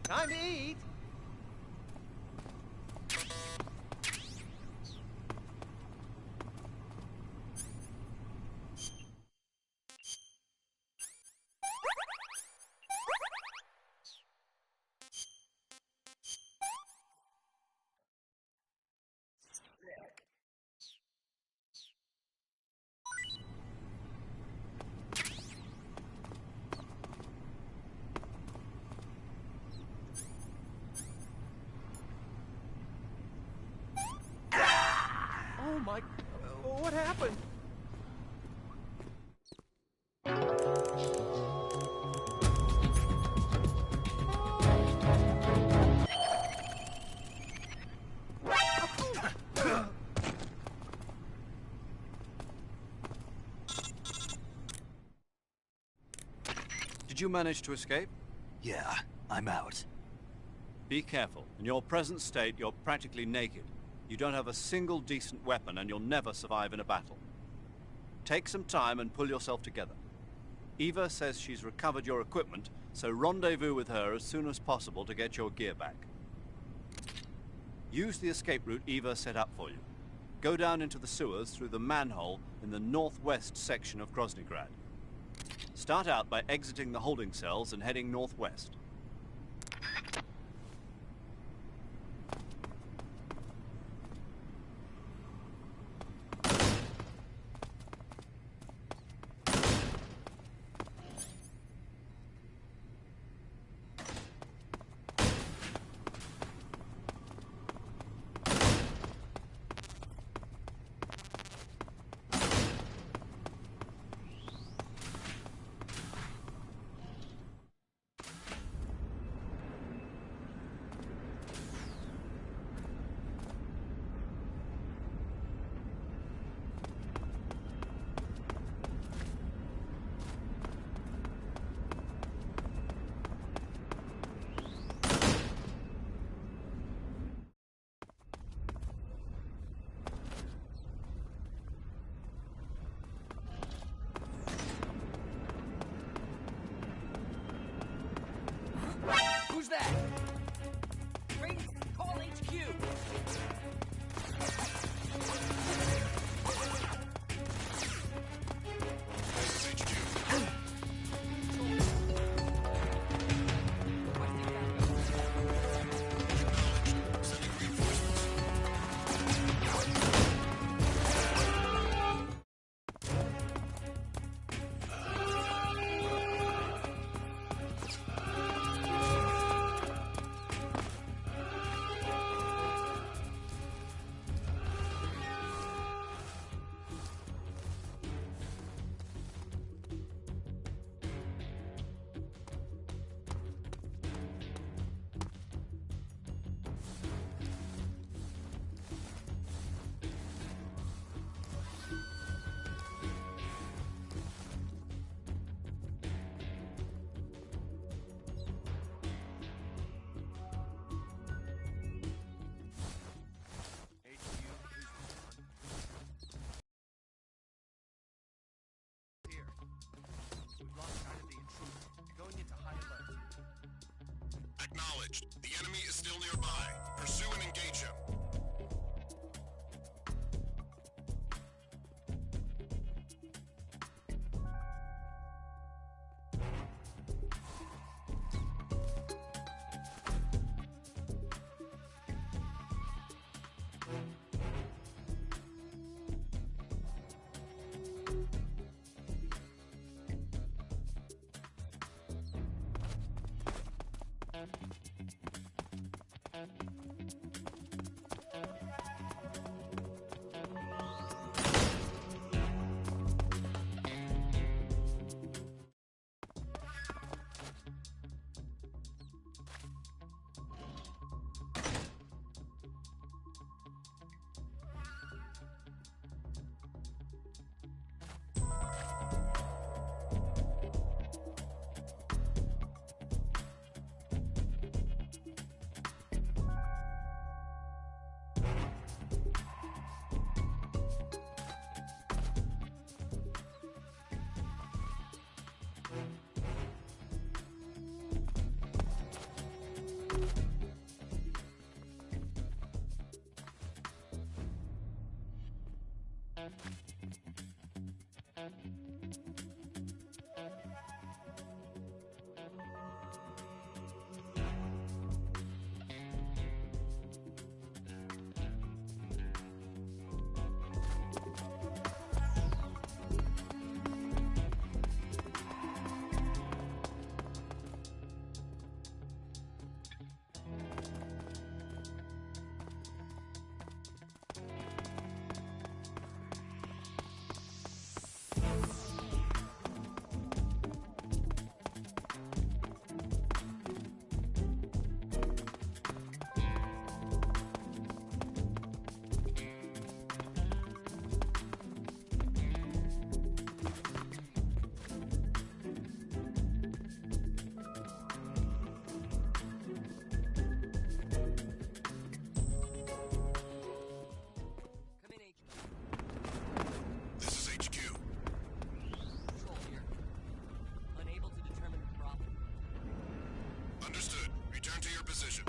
Time to eat! Oh my... what happened? Did you manage to escape? Yeah, I'm out. Be careful. In your present state, you're practically naked. You don't have a single decent weapon, and you'll never survive in a battle. Take some time and pull yourself together. Eva says she's recovered your equipment, so rendezvous with her as soon as possible to get your gear back. Use the escape route Eva set up for you. Go down into the sewers through the manhole in the northwest section of Dragon.GR. Start out by exiting the holding cells and heading northwest. Who's that? Ring, call HQ! Acknowledged. The enemy is still nearby. Pursue and engage him. Come in, HQ. This is HQ. Control here. Unable to determine the problem. Understood. Return to your position.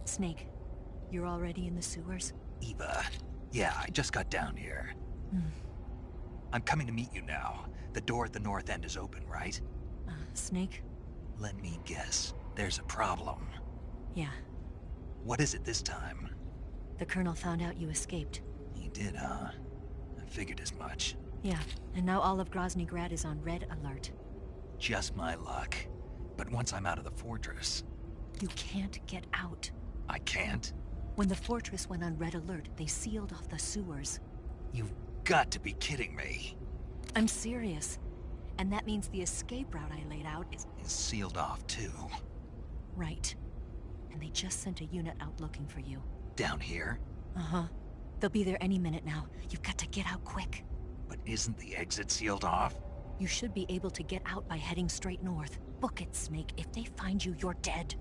Snake, you're already in the sewers? Eva. Yeah, I just got down here. I'm coming to meet you now. The door at the north end is open, right? Snake? Let me guess. There's a problem. Yeah. What is it this time? The Colonel found out you escaped. He did, huh? I figured as much. Yeah, and now all of Dragon.GR is on red alert. Just my luck. But once I'm out of the fortress... You can't get out. I can't? When the fortress went on red alert, they sealed off the sewers. You've got to be kidding me. I'm serious. And that means the escape route I laid out is... Is sealed off, too. Right. And they just sent a unit out looking for you. Down here? Uh-huh. They'll be there any minute now. You've got to get out quick. But isn't the exit sealed off? You should be able to get out by heading straight north. Book it, Snake. If they find you, you're dead.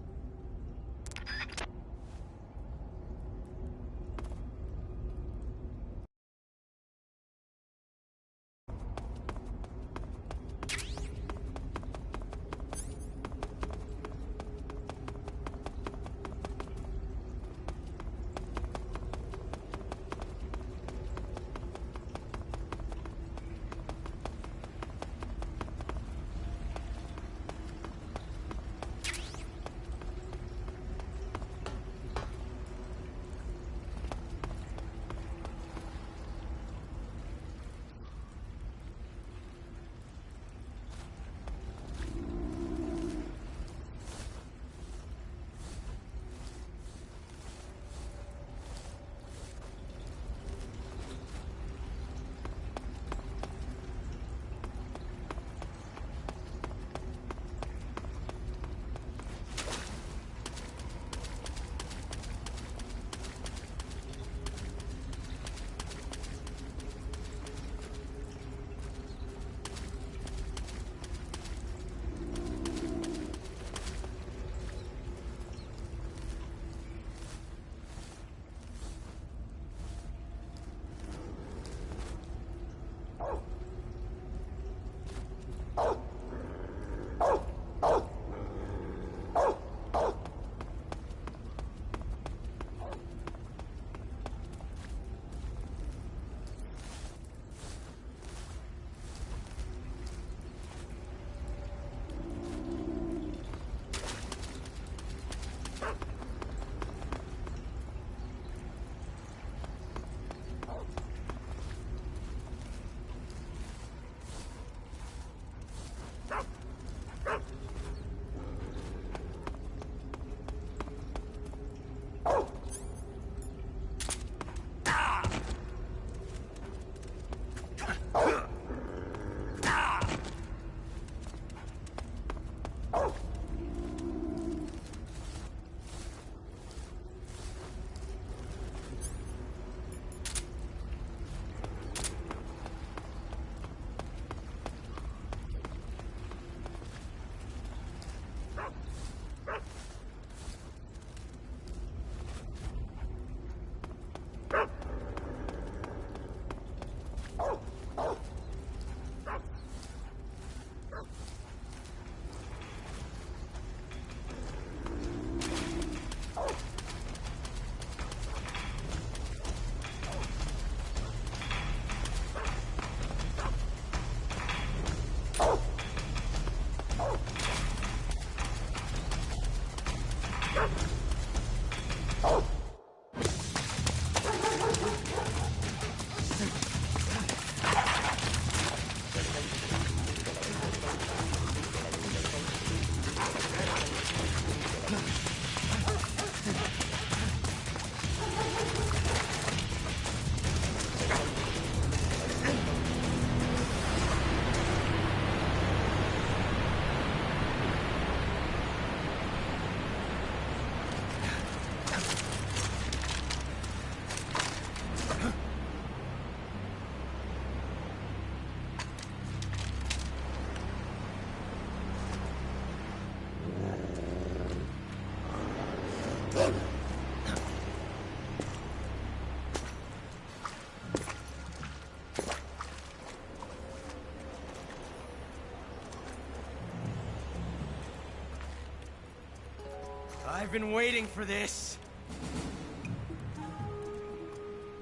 I've been waiting for this.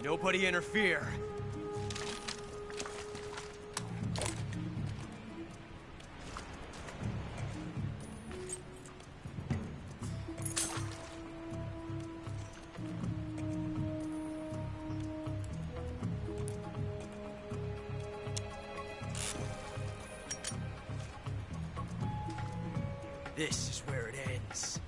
Nobody interfere. This is where it ends.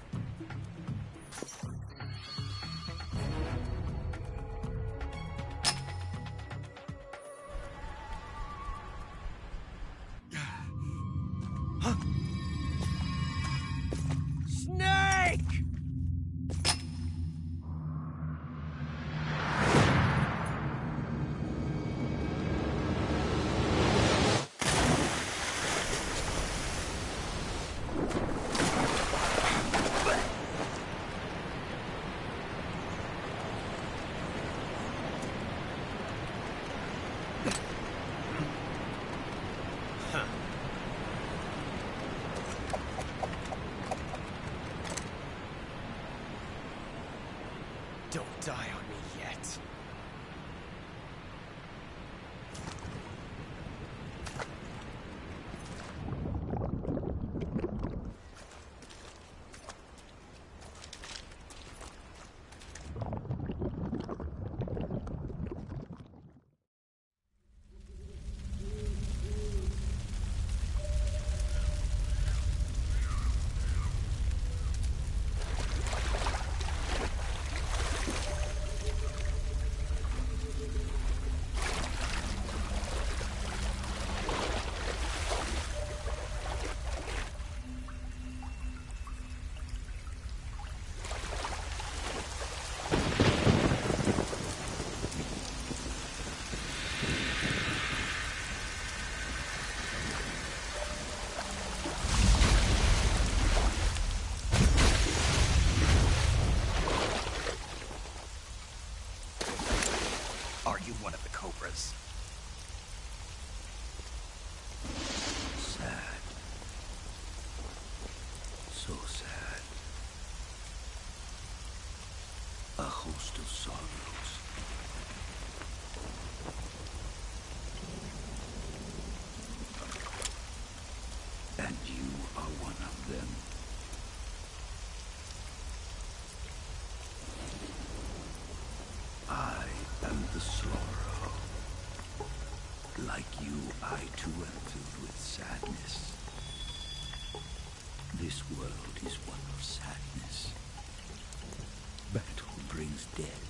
Snake! Don't die on me yet. Are you one of the Cobras? Sad. So sad. A host of sorrows. And you are one of them. I am the sorrow. Like you, I too am filled with sadness. This world is one of sadness. Battle brings death.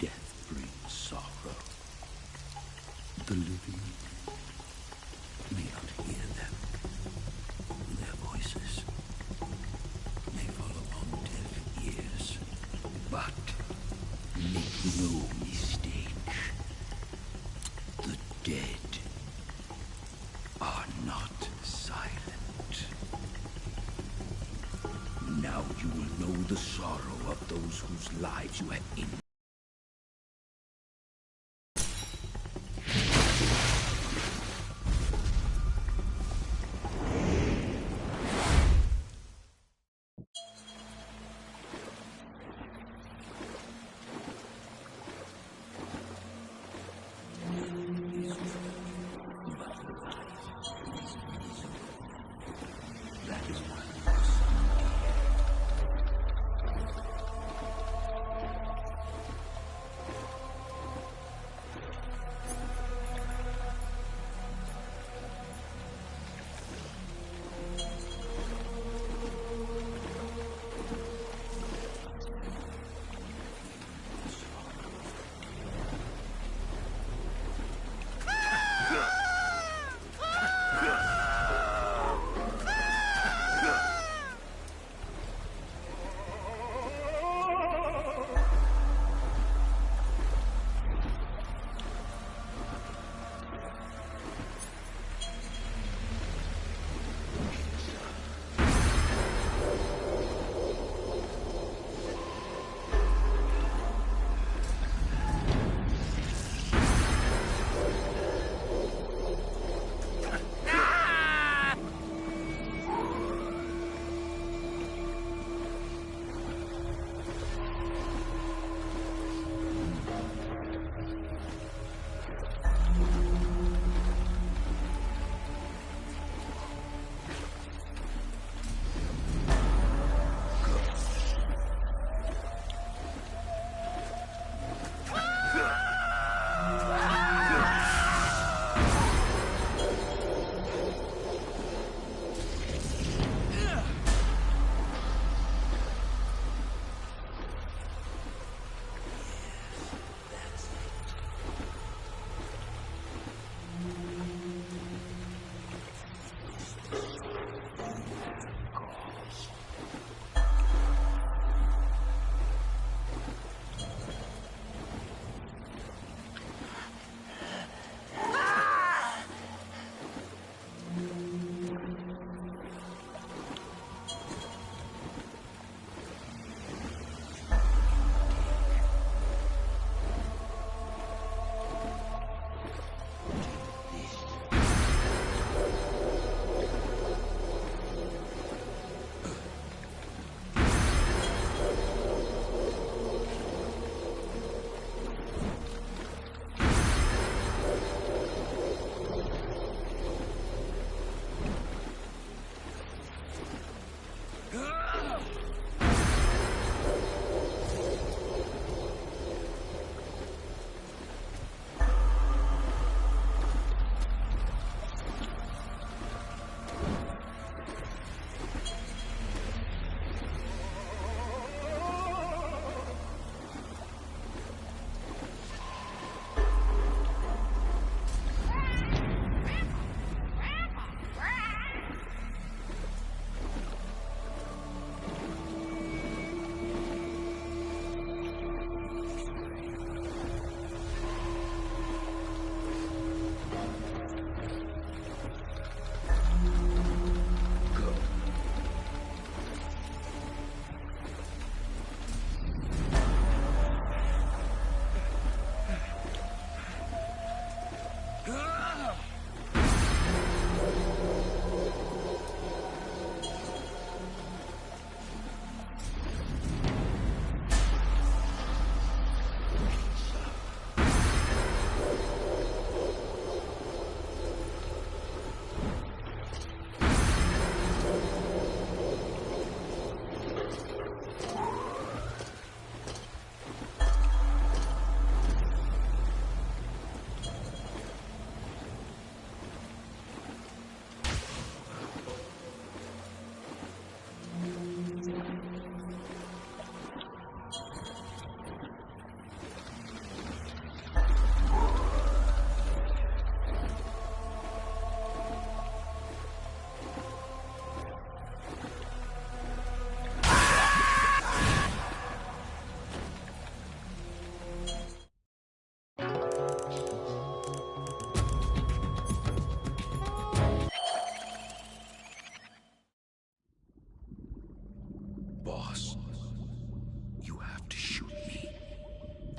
Death brings sorrow. The living may not hear them. Their voices may fall upon deaf ears. But make no mistake. The dead are not silent. Now you will know the sorrow of those whose lives you have ended.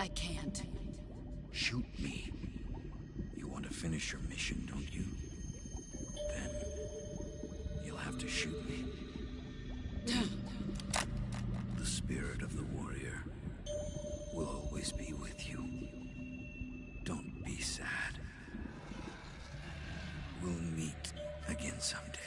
I can't. Shoot me. You want to finish your mission, don't you? Then you'll have to shoot me. The spirit of the warrior will always be with you. Don't be sad. We'll meet again someday.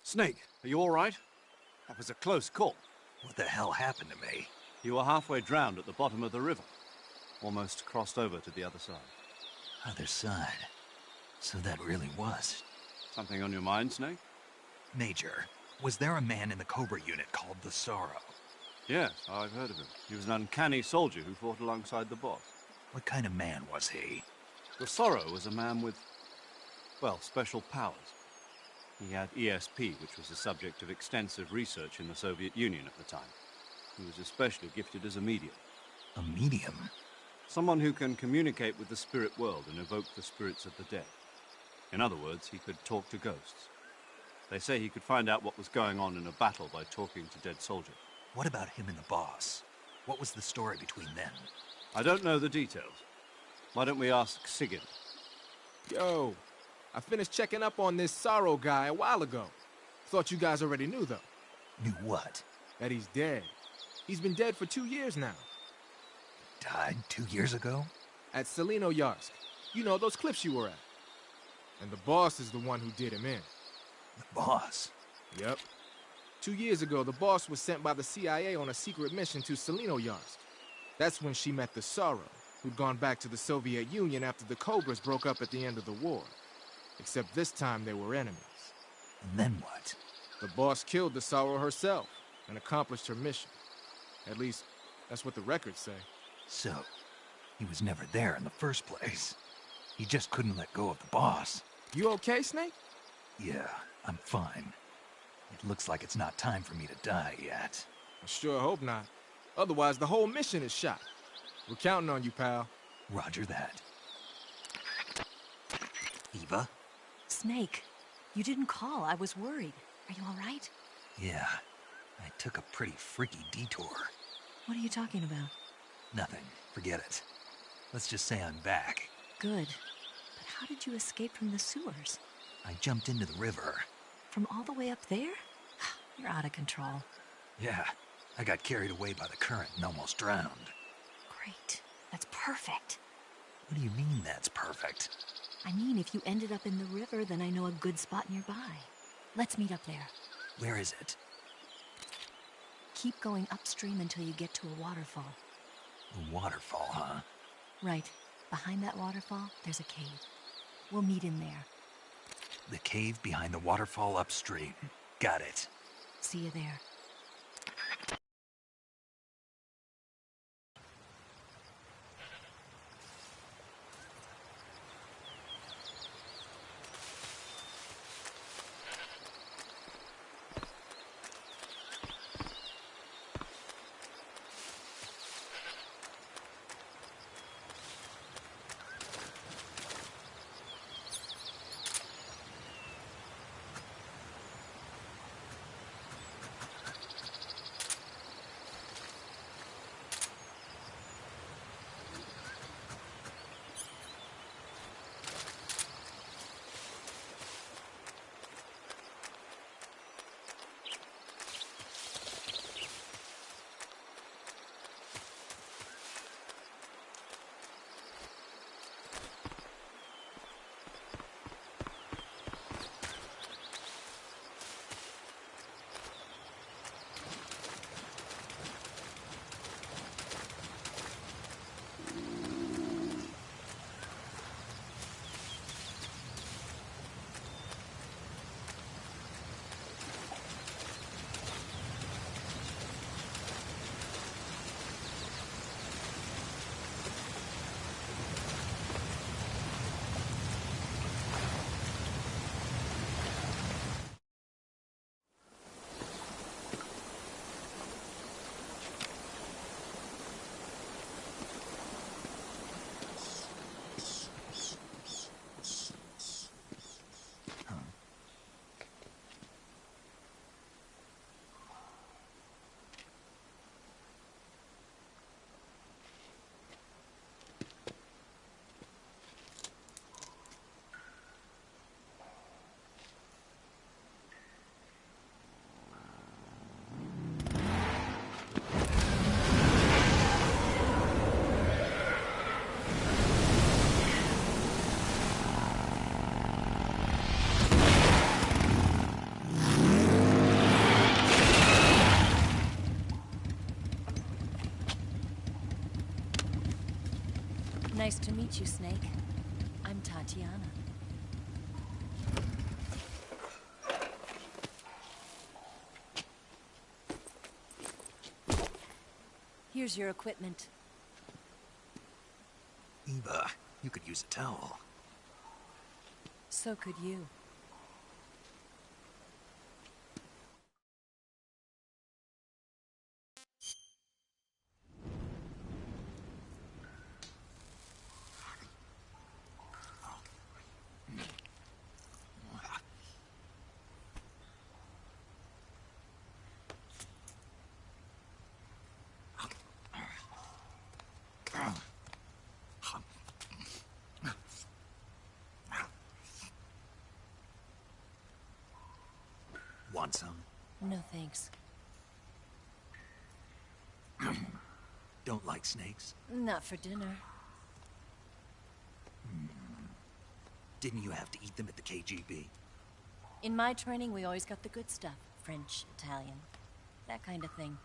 Snake, are you all right? That was a close call. What the hell happened to me? You were halfway drowned at the bottom of the river. Almost crossed over to the other side. Other side. So that really was. Something on your mind, Snake? Major, was there a man in the Cobra unit called the Sorrow? Yes, I've heard of him. He was an uncanny soldier who fought alongside the boss. What kind of man was he? The Sorrow was a man with, well, special powers. He had ESP, which was the subject of extensive research in the Soviet Union at the time. He was especially gifted as a medium. A medium? Someone who can communicate with the spirit world and evoke the spirits of the dead. In other words, he could talk to ghosts. They say he could find out what was going on in a battle by talking to dead soldiers. What about him and the boss? What was the story between them? I don't know the details. Why don't we ask Sigyn? Yo, I finished checking up on this Sorrow guy a while ago. Thought you guys already knew, though. Knew what? That he's dead. He's been dead for 2 years now. Died 2 years ago? At Selino-Yarsk. You know, those cliffs you were at. And the boss is the one who did him in. The boss? Yep. 2 years ago, the boss was sent by the CIA on a secret mission to Selino-Yarsk. That's when she met the Sorrow, who'd gone back to the Soviet Union after the Cobras broke up at the end of the war. Except this time they were enemies. And then what? The boss killed the Sorrow herself and accomplished her mission. At least, that's what the records say. So, he was never there in the first place. He just couldn't let go of the boss. You okay, Snake? Yeah, I'm fine. It looks like it's not time for me to die yet. I sure hope not. Otherwise, the whole mission is shot. We're counting on you, pal. Roger that. Eva? Snake, you didn't call. I was worried. Are you all right? Yeah, I took a pretty freaky detour. What are you talking about? Nothing. Forget it. Let's just say I'm back. Good. But how did you escape from the sewers? I jumped into the river. From all the way up there? You're out of control. Yeah, I got carried away by the current and almost drowned. Great. That's perfect. What do you mean that's perfect? I mean, if you ended up in the river, then I know a good spot nearby. Let's meet up there. Where is it? Keep going upstream until you get to a waterfall. A waterfall, huh? Right. Behind that waterfall, there's a cave. We'll meet in there. The cave behind the waterfall upstream. Got it. See you there. meet you, Snake. I'm Tatiana. Here's your equipment. Eva, you could use a towel. So could you. Want some? No thanks. Don't like snakes? Not for dinner. Didn't you have to eat them at the KGB? In my training, we always got the good stuff. French, Italian, that kind of thing.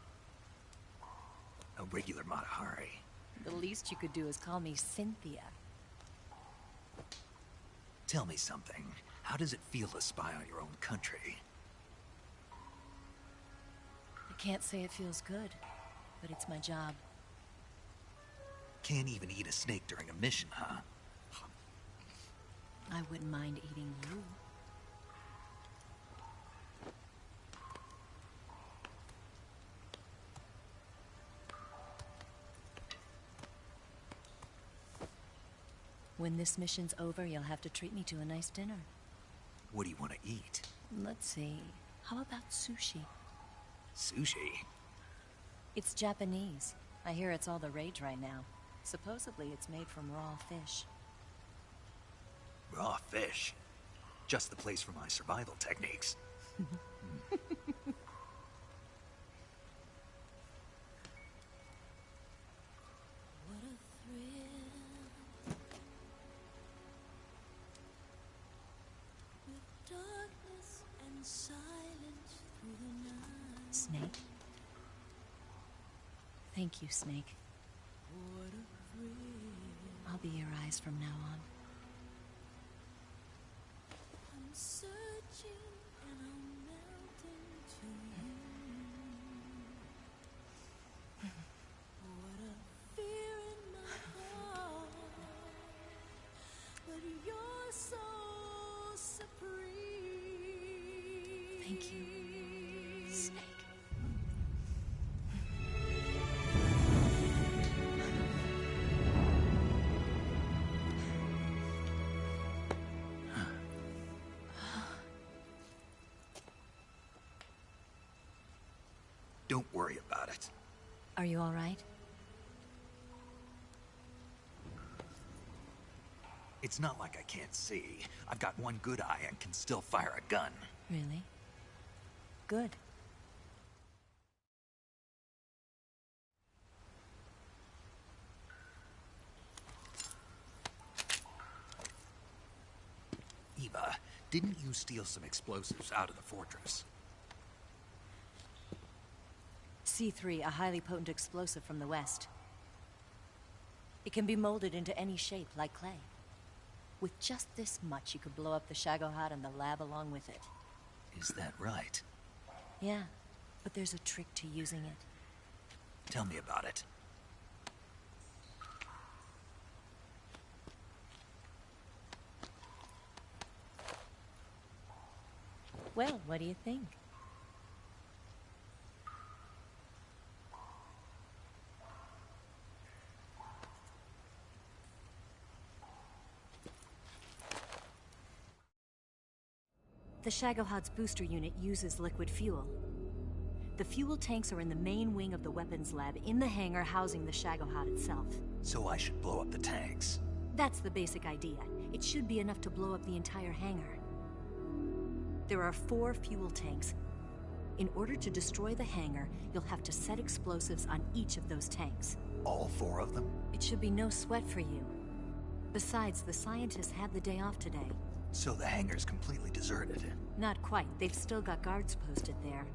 A regular Matahari. The least you could do is call me Cynthia. Tell me something. How does it feel to spy on your own country? I can't say it feels good, but it's my job. Can't even eat a snake during a mission, huh? I wouldn't mind eating you. When this mission's over, you'll have to treat me to a nice dinner. What do you want to eat? Let's see. How about sushi? Sushi? It's Japanese. I hear it's all the rage right now. Supposedly it's made from raw fish. Raw fish? Just the place for my survival techniques. Snake? Thank you, Snake. I'll be your eyes from now on. I'm searching and I'm melting to you. What a fear in my heart, but you're so supreme. Thank you, Snake. Don't worry about it. Are you all right? It's not like I can't see. I've got one good eye and can still fire a gun. Really? Good. Eva, didn't you steal some explosives out of the fortress? C3, a highly potent explosive from the west. It can be molded into any shape, like clay. With just this much, you could blow up the Shagohod and the lab along with it. Is that right? Yeah, but there's a trick to using it. Tell me about it. Well, what do you think? The Shagohod's booster unit uses liquid fuel. The fuel tanks are in the main wing of the weapons lab in the hangar housing the Shagohod itself. So I should blow up the tanks. That's the basic idea. It should be enough to blow up the entire hangar. There are 4 fuel tanks. In order to destroy the hangar, you'll have to set explosives on each of those tanks. All 4 of them? It should be no sweat for you. Besides, the scientists had the day off today. So the hangar's completely deserted. Not quite. They've still got guards posted there.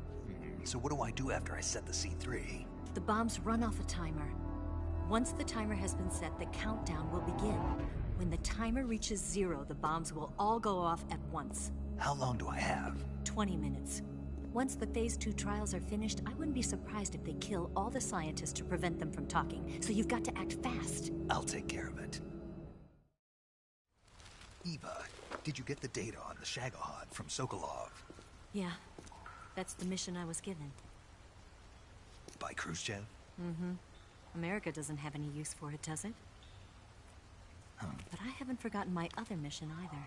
So what do I do after I set the C3? The bombs run off a timer. Once the timer has been set, the countdown will begin. When the timer reaches 0, the bombs will all go off at once. How long do I have? 20 minutes. Once the Phase 2 trials are finished, I wouldn't be surprised if they kill all the scientists to prevent them from talking. So you've got to act fast. I'll take care of it. Eva, did you get the data on the Shagohod from Sokolov? Yeah, that's the mission I was given. By Khrushchev? Mm-hmm. America doesn't have any use for it, does it? But I haven't forgotten my other mission either.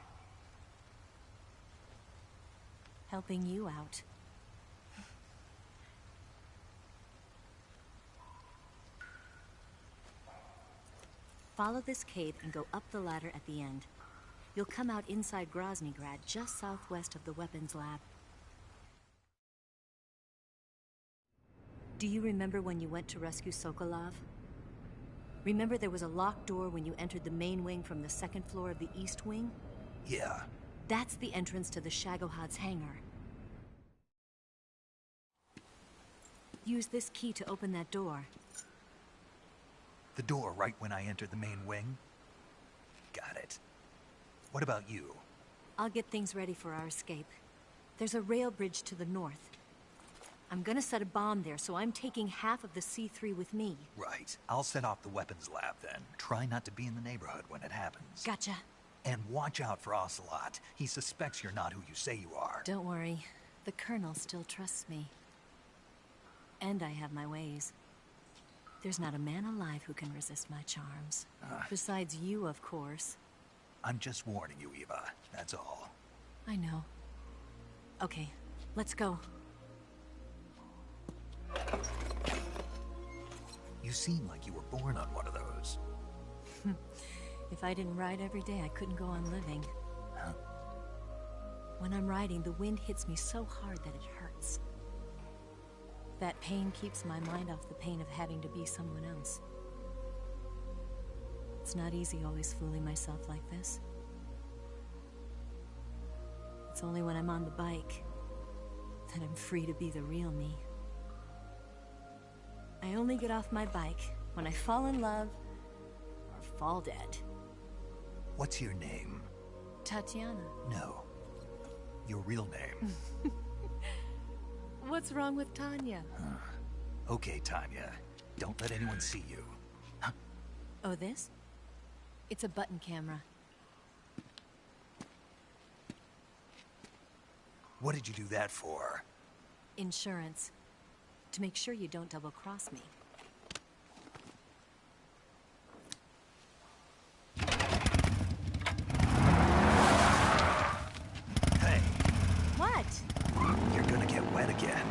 Helping you out. Follow this cave and go up the ladder at the end. You'll come out inside Groznygrad, just southwest of the weapons lab. Do you remember when you went to rescue Sokolov? Remember there was a locked door when you entered the main wing from the second floor of the east wing? Yeah. That's the entrance to the Shagohod's hangar. Use this key to open that door. The door right when I entered the main wing? Got it. What about you? I'll get things ready for our escape. There's a rail bridge to the north. I'm gonna set a bomb there, so I'm taking half of the C3 with me. Right. I'll set off the weapons lab then. Try not to be in the neighborhood when it happens. Gotcha. And watch out for Ocelot. He suspects you're not who you say you are. Don't worry. The Colonel still trusts me. And I have my ways. There's not a man alive who can resist my charms. Besides you, of course. I'm just warning you, Eva. That's all. I know. Okay, let's go. You seem like you were born on one of those. If I didn't ride every day, I couldn't go on living. Huh? When I'm riding, the wind hits me so hard that it hurts. That pain keeps my mind off the pain of having to be someone else. It's not easy always fooling myself like this. It's only when I'm on the bike that I'm free to be the real me. I only get off my bike when I fall in love or fall dead. What's your name? Tatiana. No. Your real name. What's wrong with Tanya? Okay, Tanya. Don't let anyone see you. Oh, this? It's a button camera. What did you do that for? Insurance. To make sure you don't double-cross me. Hey. What? You're gonna get wet again.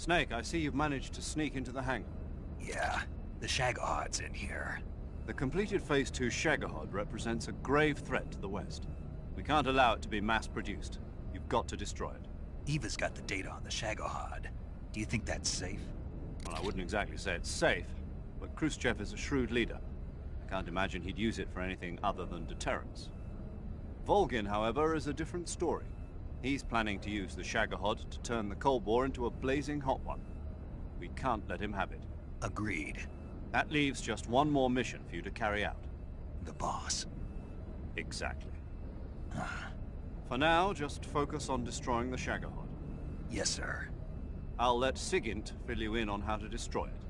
Snake, I see you've managed to sneak into the hangar. Yeah, the Shagohod's in here. The completed Phase 2 Shagahod represents a grave threat to the West. We can't allow it to be mass-produced. You've got to destroy it. Eva's got the data on the Shagohod. Do you think that's safe? Well, I wouldn't exactly say it's safe, but Khrushchev is a shrewd leader. I can't imagine he'd use it for anything other than deterrence. Volgin, however, is a different story. He's planning to use the Shagahod to turn the Cold War into a blazing hot one. We can't let him have it. Agreed. That leaves just one more mission for you to carry out. The boss. Exactly. For now, just focus on destroying the Shagahod. Yes, sir. I'll let Sigint fill you in on how to destroy it.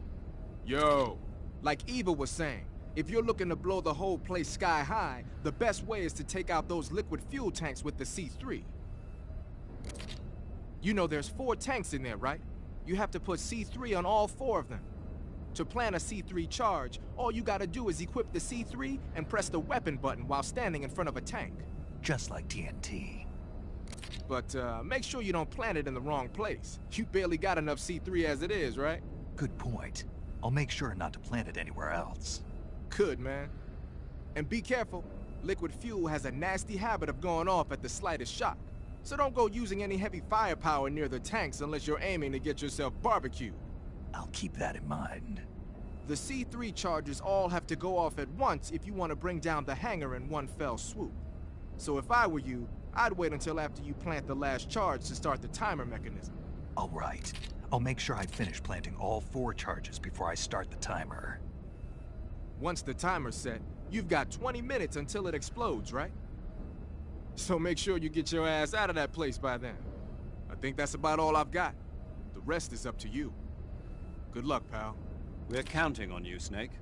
Yo, like Eva was saying, if you're looking to blow the whole place sky high, the best way is to take out those liquid fuel tanks with the C3. You know there's 4 tanks in there, right? You have to put C3 on all 4 of them. To plan a C3 charge, all you gotta do is equip the C3 and press the weapon button while standing in front of a tank. Just like TNT. But make sure you don't plant it in the wrong place. You barely got enough C3 as it is, right? Good point. I'll make sure not to plant it anywhere else. Good, man. And be careful. Liquid fuel has a nasty habit of going off at the slightest shock. So don't go using any heavy firepower near the tanks unless you're aiming to get yourself barbecued. I'll keep that in mind. The C3 charges all have to go off at once if you want to bring down the hangar in one fell swoop. So if I were you, I'd wait until after you plant the last charge to start the timer mechanism. All right. I'll make sure I finish planting all 4 charges before I start the timer. Once the timer's set, you've got 20 minutes until it explodes, right? So make sure you get your ass out of that place by then. I think that's about all I've got. The rest is up to you. Good luck, pal. We're counting on you, Snake.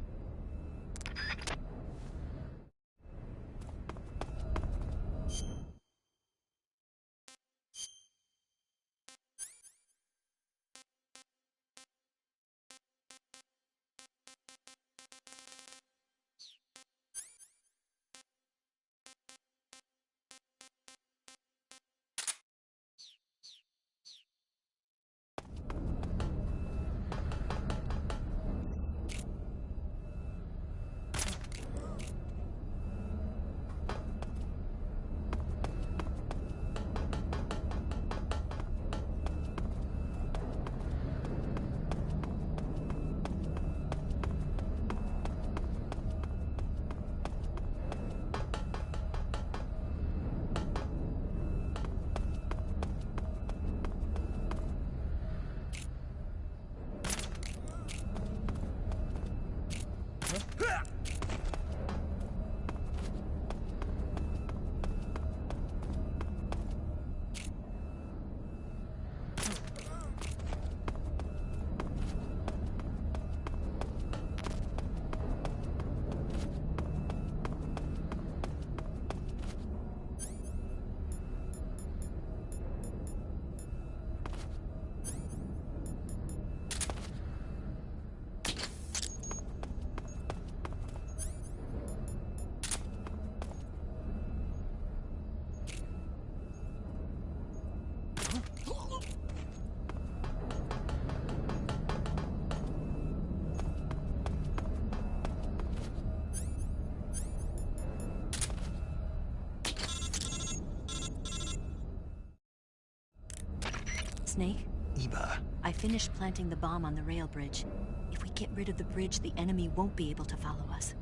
Snake? Eva. I finished planting the bomb on the rail bridge. If we get rid of the bridge, the enemy won't be able to follow us.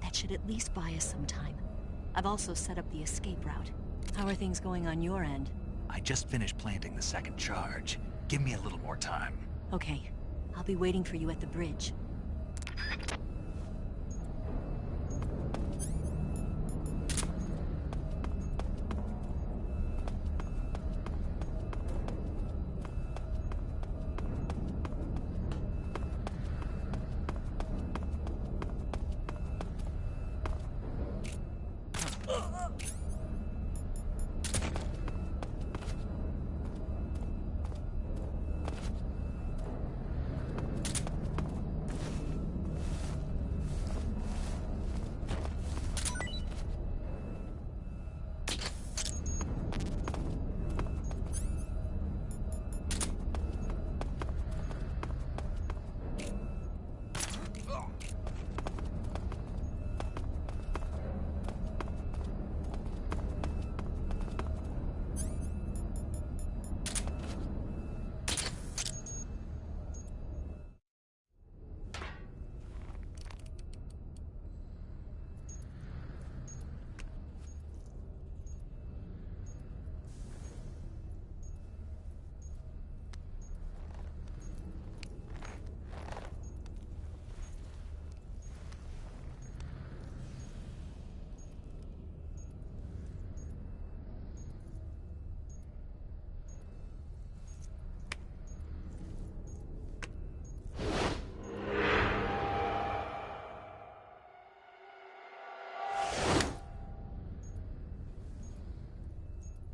That should at least buy us some time. I've also set up the escape route. How are things going on your end? I just finished planting the 2nd charge. Give me a little more time. Okay. I'll be waiting for you at the bridge.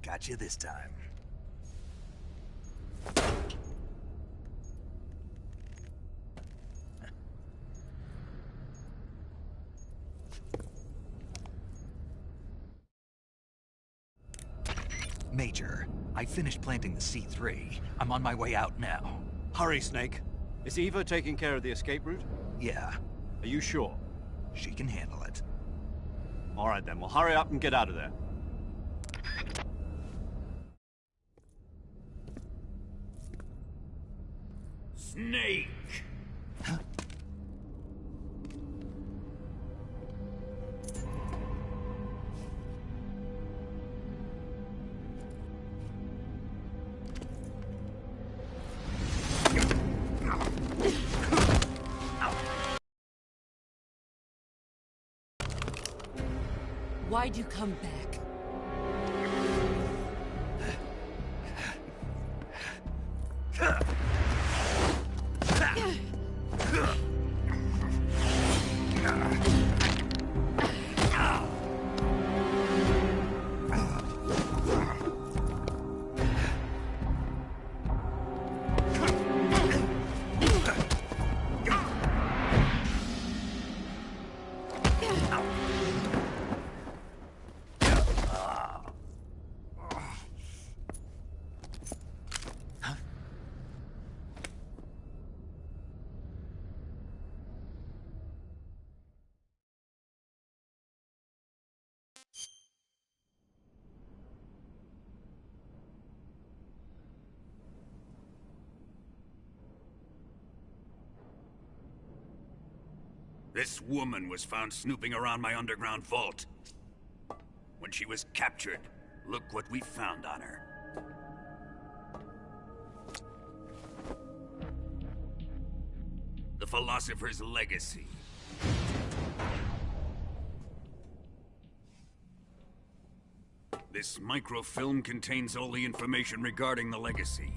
Got you this time. Major, I finished planting the C3. I'm on my way out now. Hurry, Snake. Is Eva taking care of the escape route? Yeah, Are you sure? she can handle it. All right then, well hurry up and get out of there. Snake! Why'd you come back? This woman was found snooping around my underground vault. When she was captured, look what we found on her. The Philosopher's Legacy. This microfilm contains all the information regarding the Legacy.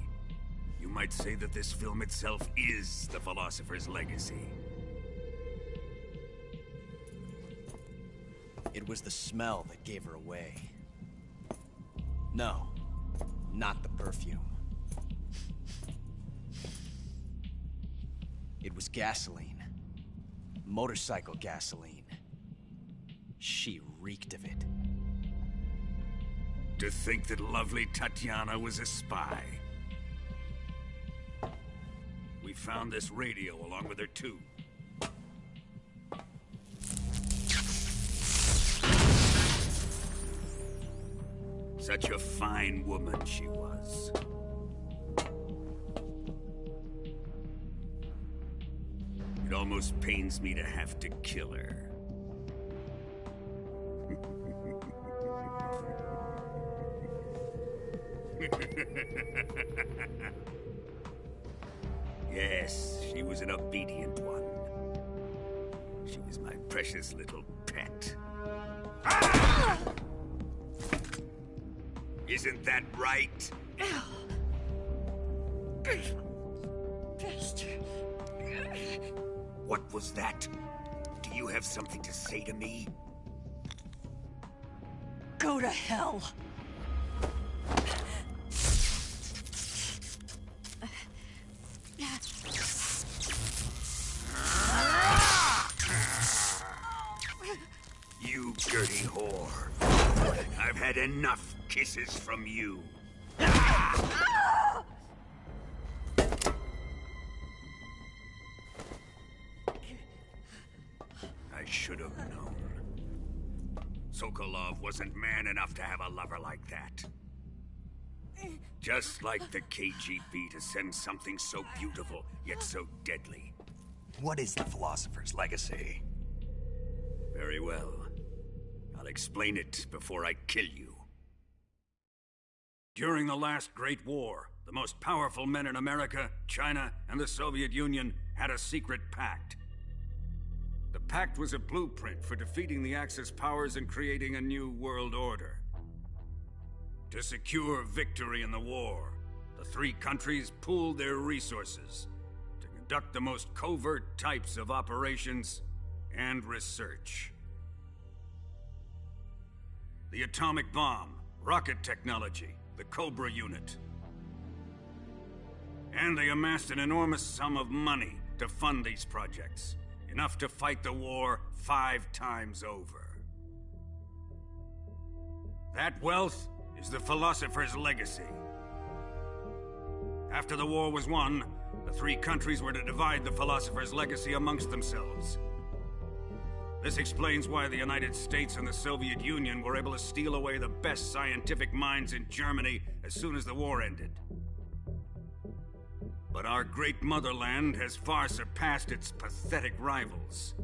You might say that this film itself is the Philosopher's Legacy. It was the smell that gave her away. No, not the perfume. It was gasoline. Motorcycle gasoline. She reeked of it. To think that lovely Tatiana was a spy. We found this radio along with her too. Such a fine woman she was. It almost pains me to have to kill her. Yes, she was an obedient one. She was my precious little pet. Ah! Isn't that right? What was that? Do you have something to say to me? Go to hell. You dirty whore. I've had enough kisses from you. I should have known. Sokolov wasn't man enough to have a lover like that. Just like the KGB to send something so beautiful, yet so deadly. What is the Philosopher's Legacy? Very well. I'll explain it before I kill you. During the last Great War, the most powerful men in America, China, and the Soviet Union had a secret pact. The pact was a blueprint for defeating the Axis powers and creating a new world order. To secure victory in the war, the three countries pooled their resources to conduct the most covert types of operations and research. The atomic bomb rocket technology, the Cobra unit. And they amassed an enormous sum of money to fund these projects, enough to fight the war 5 times over. That wealth is the philosopher's legacy. After the war was won, the 3 countries were to divide the philosopher's legacy amongst themselves. This explains why the United States and the Soviet Union were able to steal away the best scientific minds in Germany as soon as the war ended. But our great motherland has far surpassed its pathetic rivals.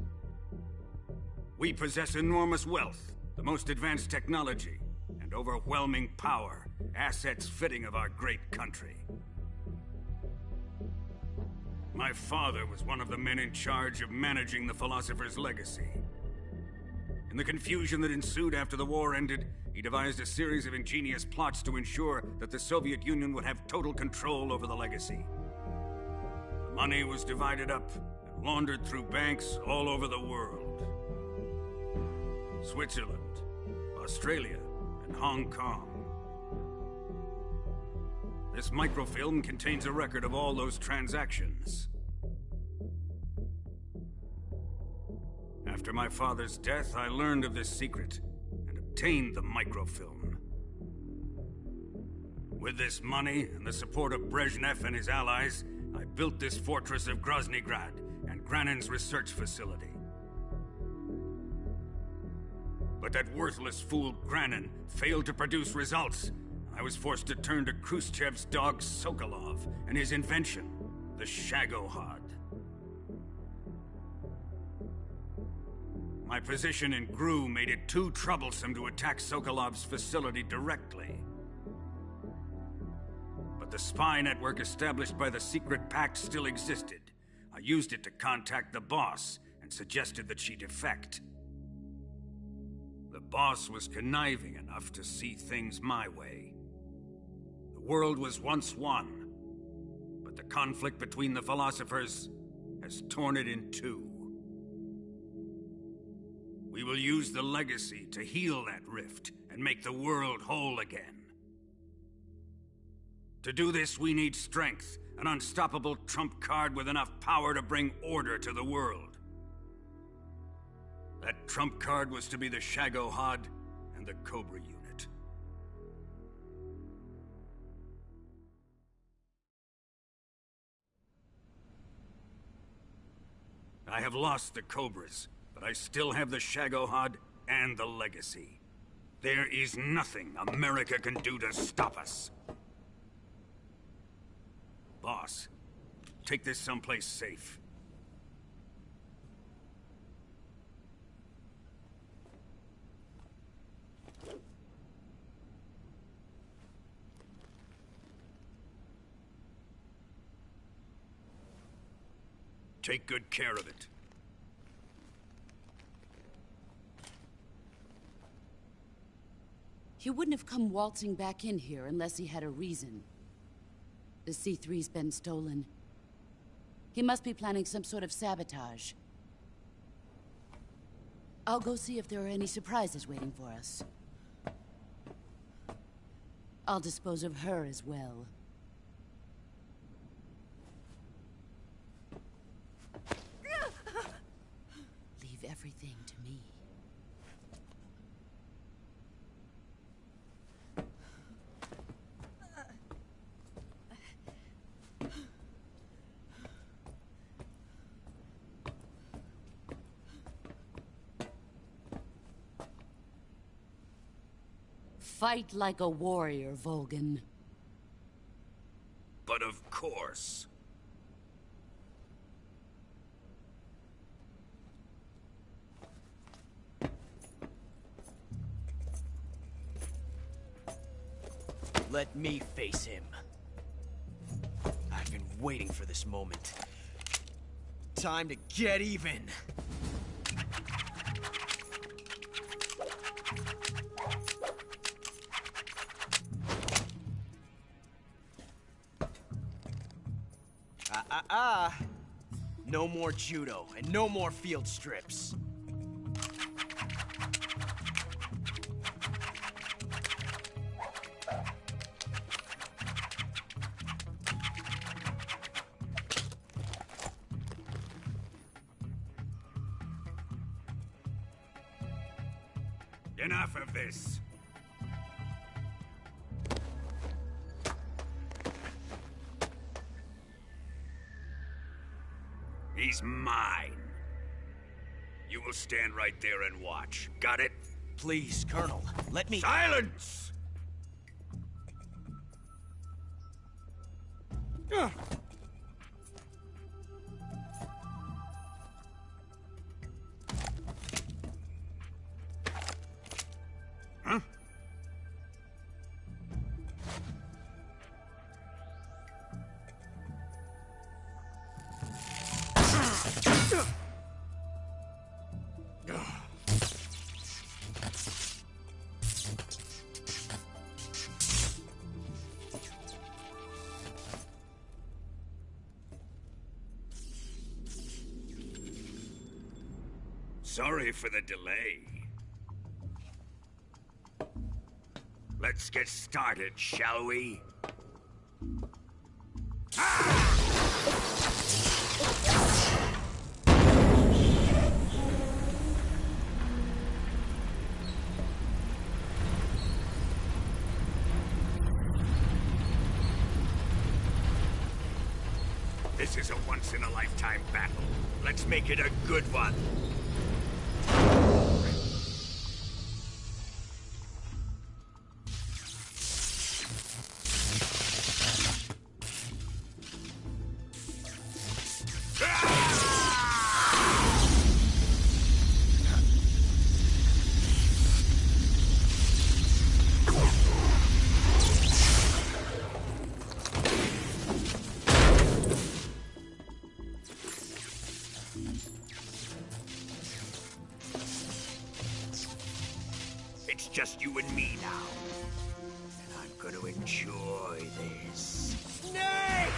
We possess enormous wealth, the most advanced technology, and overwhelming power, assets fitting of our great country. My father was one of the men in charge of managing the philosopher's legacy. In the confusion that ensued after the war ended, he devised a series of ingenious plots to ensure that the Soviet Union would have total control over the legacy. The money was divided up and laundered through banks all over the world. Switzerland, Australia, and Hong Kong. This microfilm contains a record of all those transactions. After my father's death, I learned of this secret and obtained the microfilm. With this money and the support of Brezhnev and his allies, I built this fortress of Groznygrad and Granin's research facility. But that worthless fool Granin failed to produce results. I was forced to turn to Khrushchev's dog Sokolov and his invention, the Shagohod. My position in GRU made it too troublesome to attack Sokolov's facility directly. But the spy network established by the secret pact still existed. I used it to contact the boss and suggested that she defect. The boss was conniving enough to see things my way. The world was once one, but the conflict between the philosophers has torn it in 2. We will use the legacy to heal that rift and make the world whole again. To do this, we need strength, an unstoppable trump card with enough power to bring order to the world. That trump card was to be the Shagohod and the Cobra unit. I have lost the Cobras, but I still have the Shagohod and the legacy. There is nothing America can do to stop us. Boss, take this someplace safe. Take good care of it. He wouldn't have come waltzing back in here unless he had a reason. The C3's been stolen. He must be planning some sort of sabotage. I'll go see if there are any surprises waiting for us. I'll dispose of her as well. Leave everything to me. Fight like a warrior, Volgan. But of course. Let me face him. I've been waiting for this moment. Time to get even. No more judo, and no more field strips. Enough of this. He's mine. You will stand right there and watch. Got it? Please, Colonel, let me... Silence! Huh? Sorry for the delay. Let's get started, shall we? This is a once-in-a-lifetime battle. Let's make it a good one. It's just you and me now. And I'm gonna enjoy this. Snake!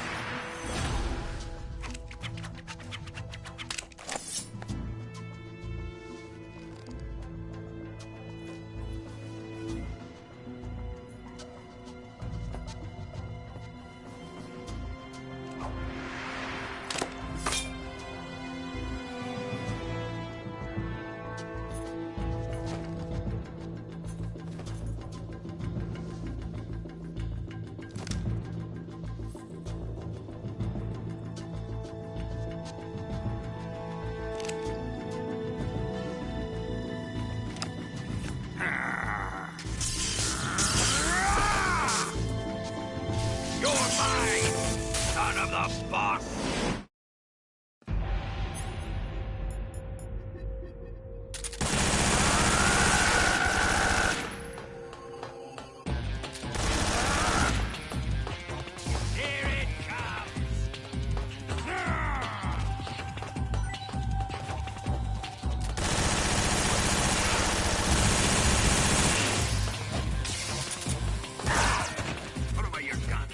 Boss! Here it comes! Put away your gun.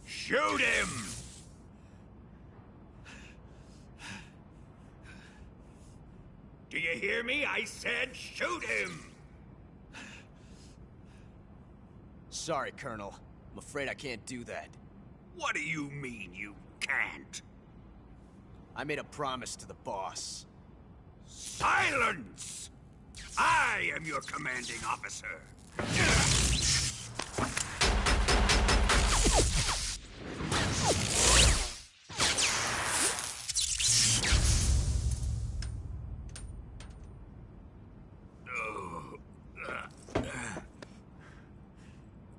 Shoot him! Do you hear me? I said shoot him! Sorry, Colonel. I'm afraid I can't do that. What do you mean you can't? I made a promise to the boss. Silence! I am your commanding officer.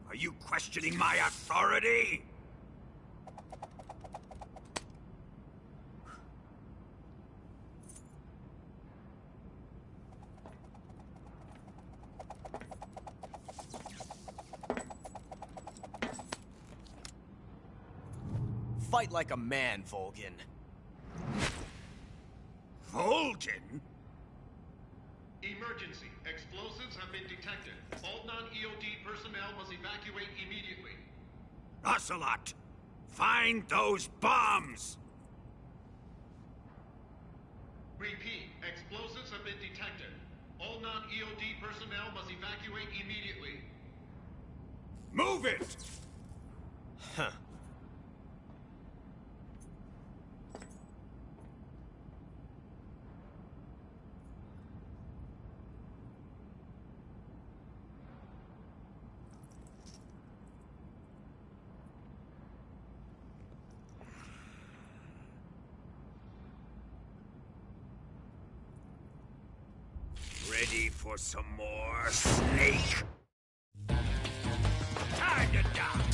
Are you questioning my authority? Fight like a man, Volgin. Volgin? Emergency. Explosives have been detected. All non-EOD personnel must evacuate immediately. Ocelot! Find those bombs! Repeat. Explosives have been detected. All non-EOD personnel must evacuate immediately. Move it! Huh. Ready for some more, Snake? Time to die!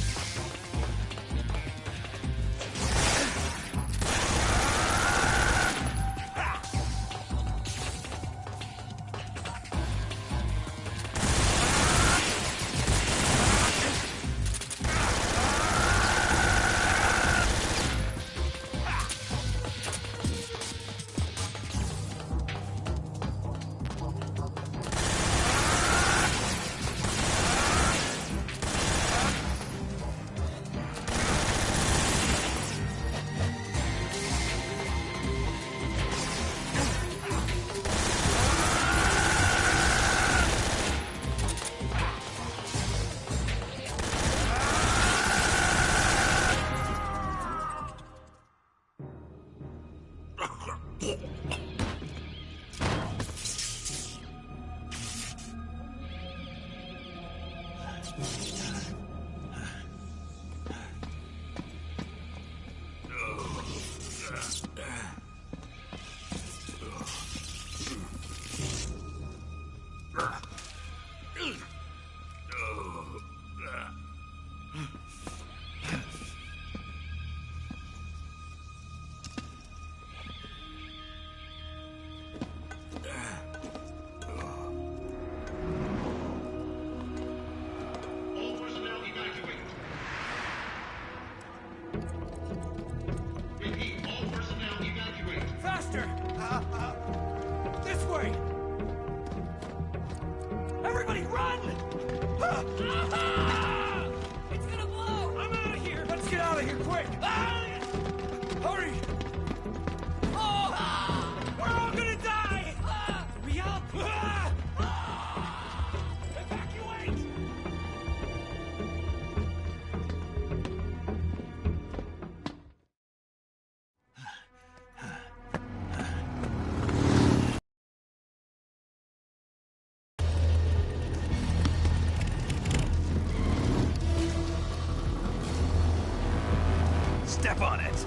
All personnel evacuate. Repeat. All personnel evacuate. Faster! This way! Everybody run! It's gonna blow! I'm out of here! Let's get out of here, quick! Hurry! We're all gonna die! Hurry up! Evacuate! Step on it!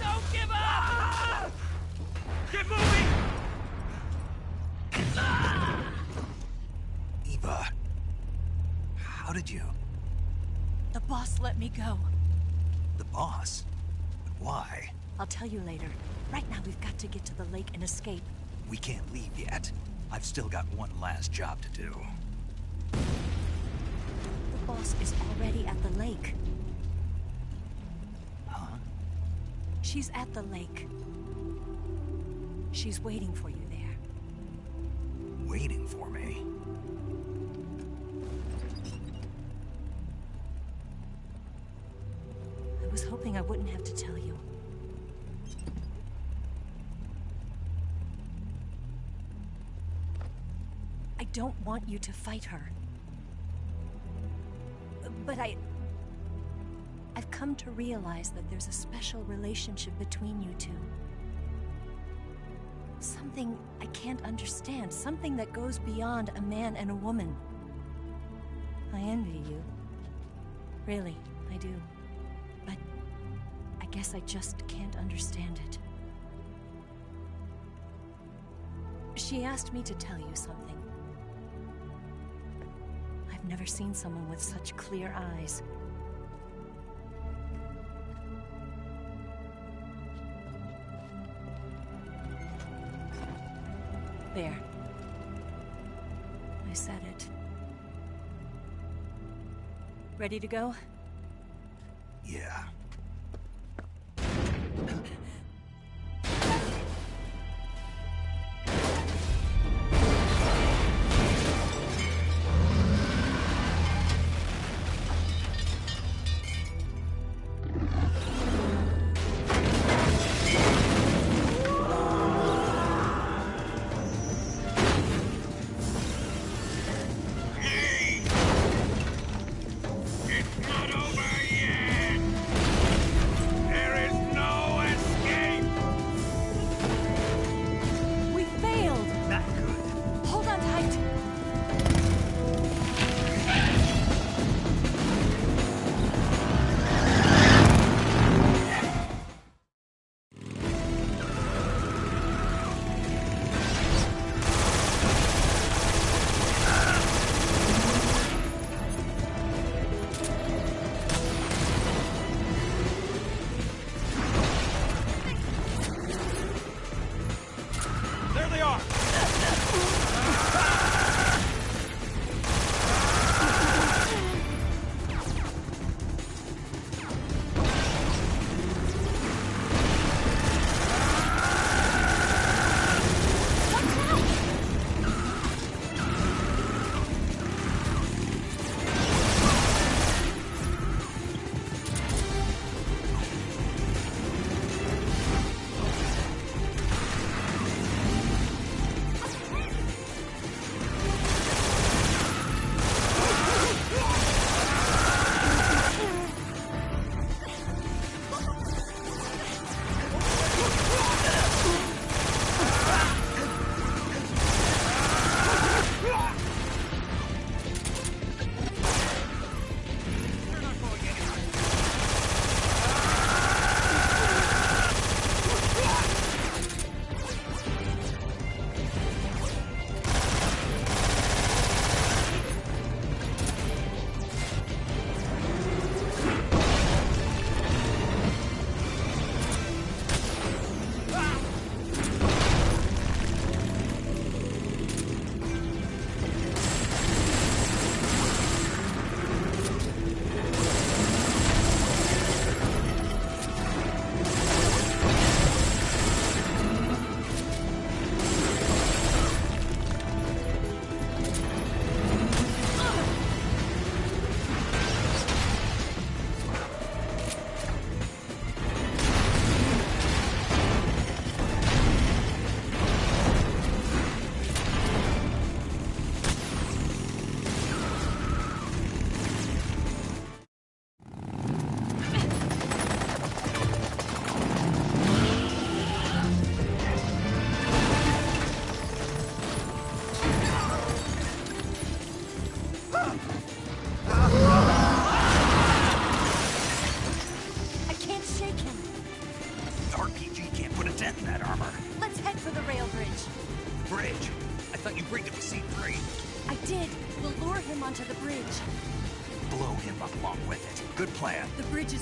Don't give up! Get moving! Eva, how did you? The boss let me go. The boss? But why? I'll tell you later. Right now, we've got to get to the lake and escape. We can't leave yet. I've still got one last job to do. The boss is already at the lake. Huh? She's at the lake. She's waiting for you there. Waiting for me? I was hoping I wouldn't have to tell you. I don't want you to fight her. But I've come to realize that there's a special relationship between you two. Something I can't understand. Something that goes beyond a man and a woman. I envy you. Really, I do. But I guess I just can't understand it. She asked me to tell you something. never seen someone with such clear eyes. There. I said it. Ready to go? Yeah.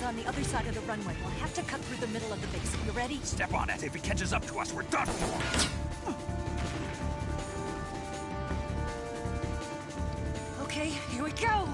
On the other side of the runway. We'll have to cut through the middle of the base. You ready? Step on it. If it catches up to us, we're done for. Okay, here we go!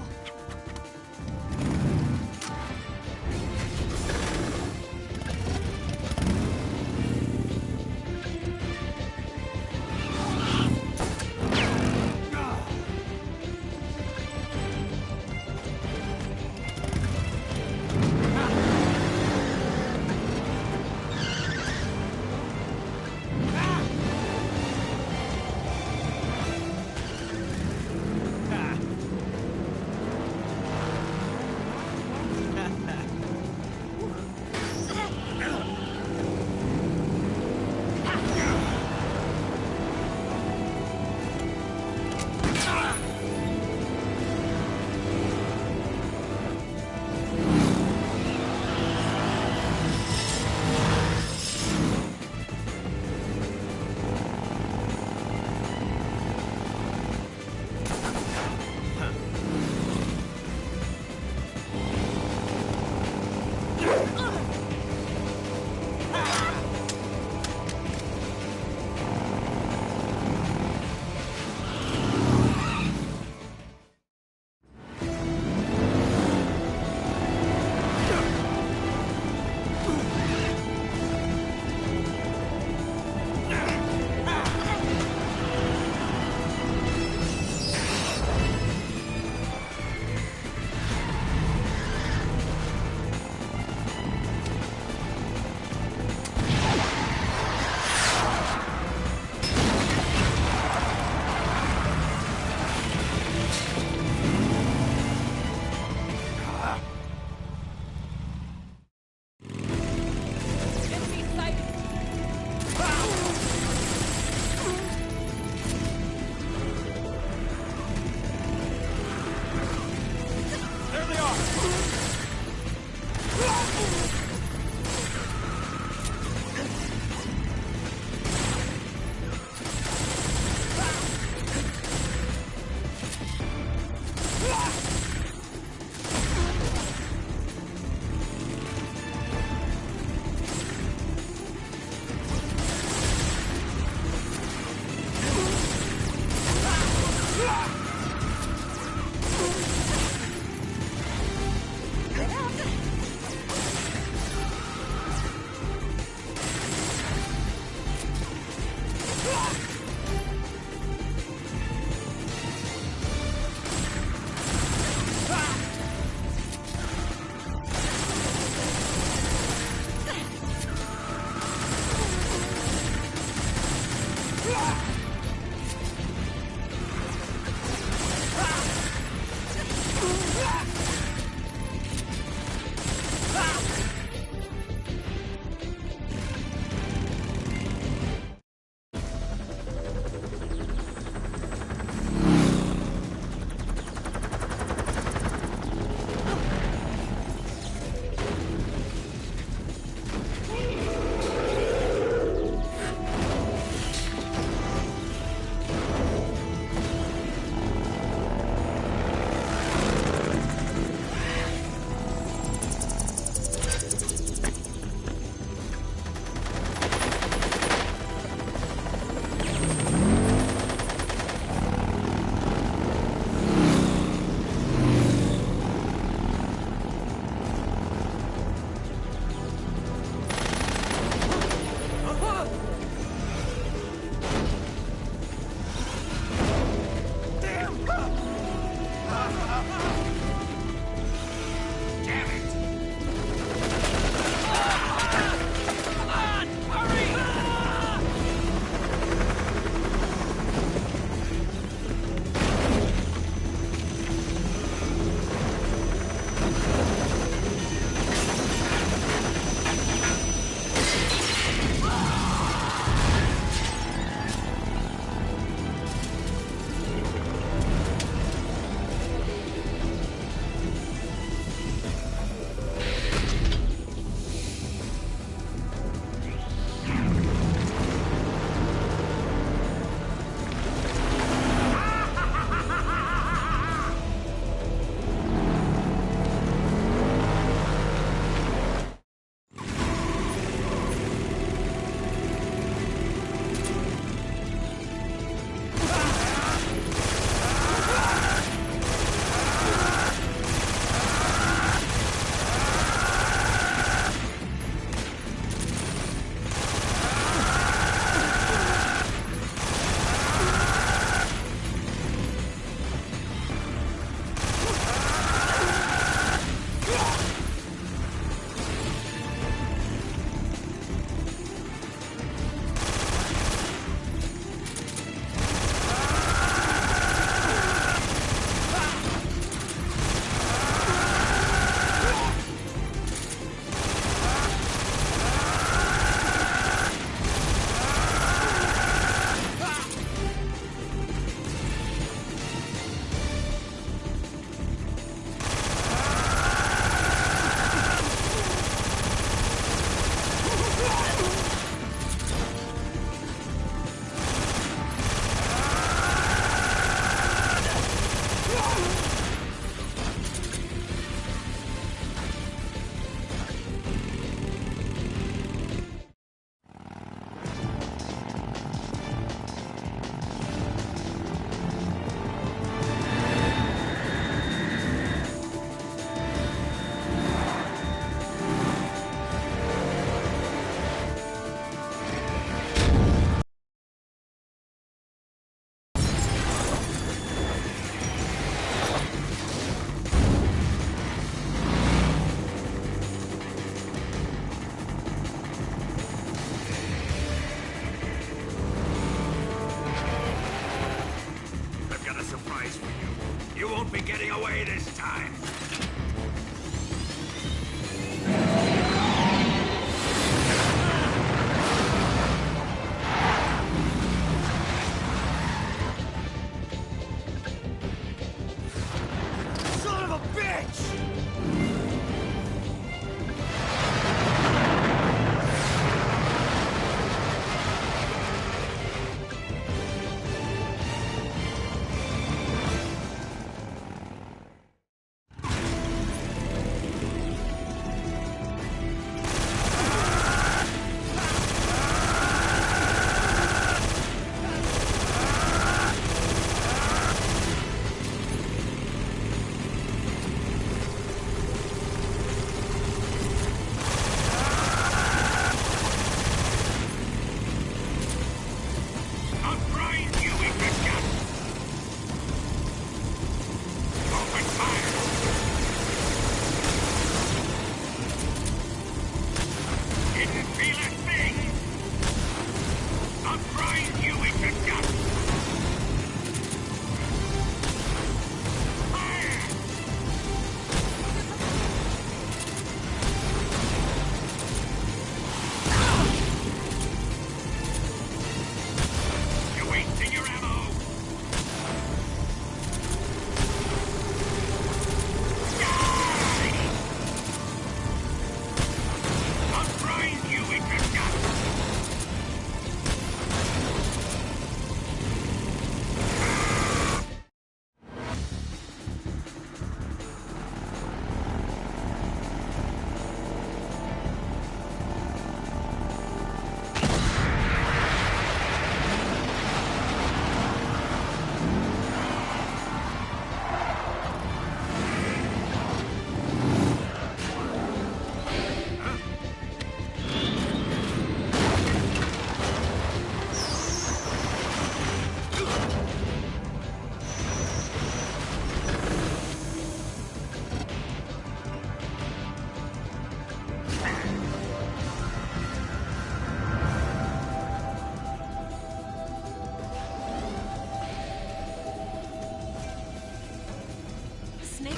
Snake,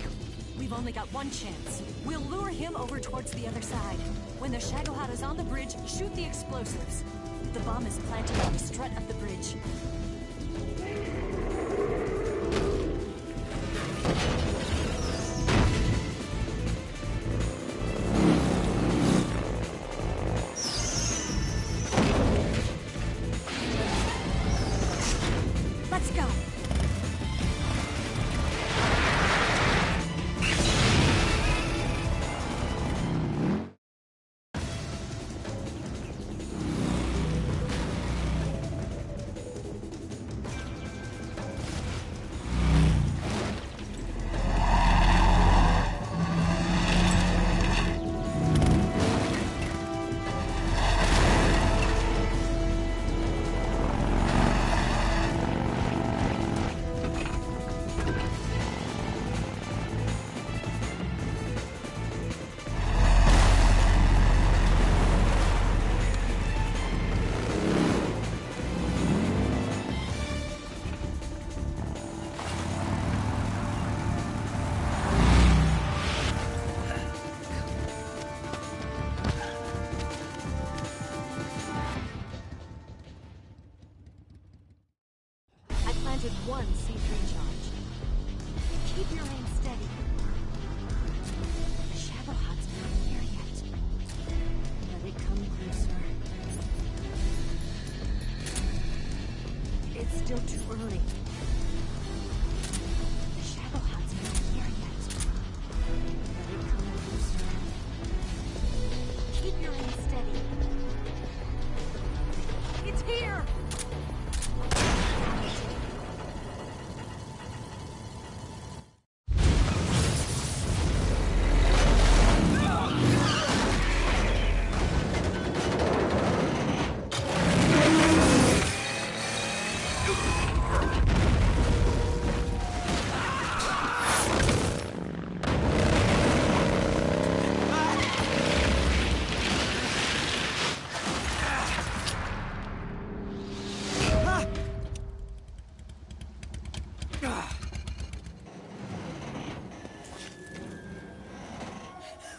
we've only got one chance. We'll lure him over towards the other side. When the Shagohod is on the bridge, shoot the explosives. The bomb is planted on the strut of the bridge. Let's go. One C3 charge. Keep your aim steady. The Shagohod's not here yet. Let it come closer. It's still too early. The Shagohod's not here yet. Let it come closer. Keep your aim steady. It's here!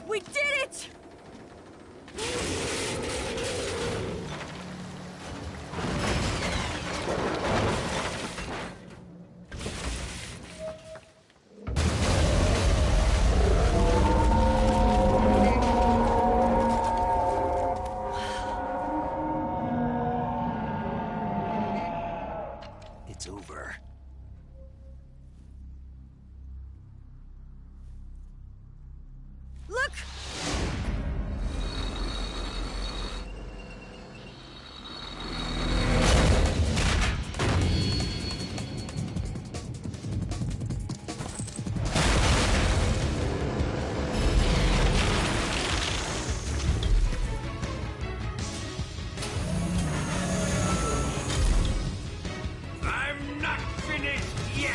We did it! It's over. Look! I'm not finished yet!